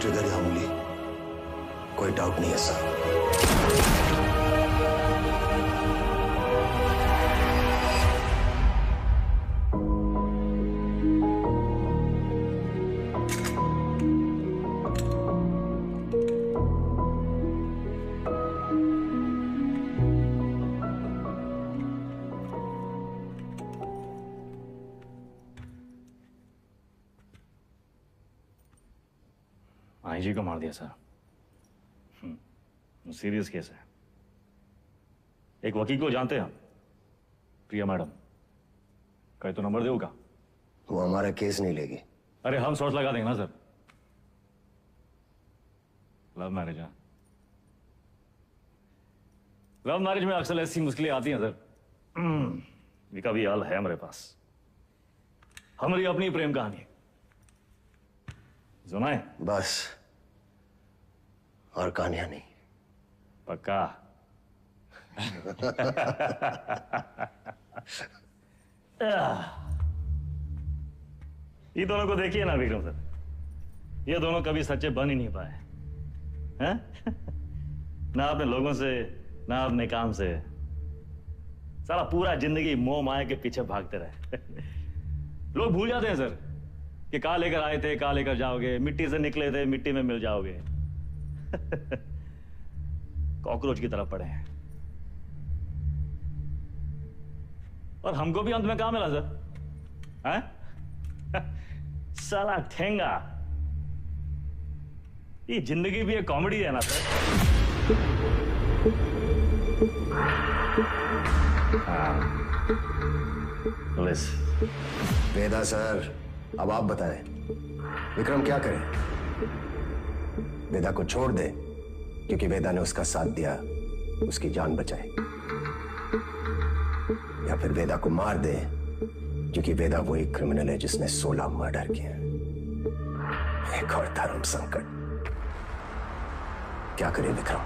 ट्रिगर या उंगली, कोई डाउट नहीं है सर। आईजी को मार दिया सर। सीरियस केस है। एक वकील को जानते हैं, प्रिया मैडम। कहे तो नंबर देगा। वो हमारा केस नहीं लेगी। अरे हम शॉट लगा देंगे ना सर। लव मैरिज है। लव मैरिज में अक्सर ऐसी मुश्किलें आती हैं सर। इसका भी हाल है हमारे पास। हमारी अपनी प्रेम कहानी सुनाए बस, और कहानियां नहीं। पक्का? ये दोनों को देखिए ना विक्रम सर, ये दोनों कभी सच्चे बन ही नहीं पाए हैं? ना अपने लोगों से, ना अपने काम से। सारा पूरा जिंदगी मोह माया के पीछे भागते रहे। लोग भूल जाते हैं सर कि कहां लेकर आए थे, कहां लेकर जाओगे, मिट्टी से निकले थे, मिट्टी में मिल जाओगे। कॉकरोच की तरफ पड़े हैं। और हमको भी अंत में कहां मिला सर? हैं? साला ठेंगा। ये जिंदगी भी एक कॉमेडी है ना सर। पुलिस। वेदा सर, अब आप बताएं, विक्रम क्या करे? वेदा को छोड़ दे क्योंकि वेदा ने उसका साथ दिया, उसकी जान बचाई, या फिर वेदा को मार दे क्योंकि वेदा वही क्रिमिनल है जिसने 16 मर्डर किए। एक और धर्म संकट। क्या करे विक्रम?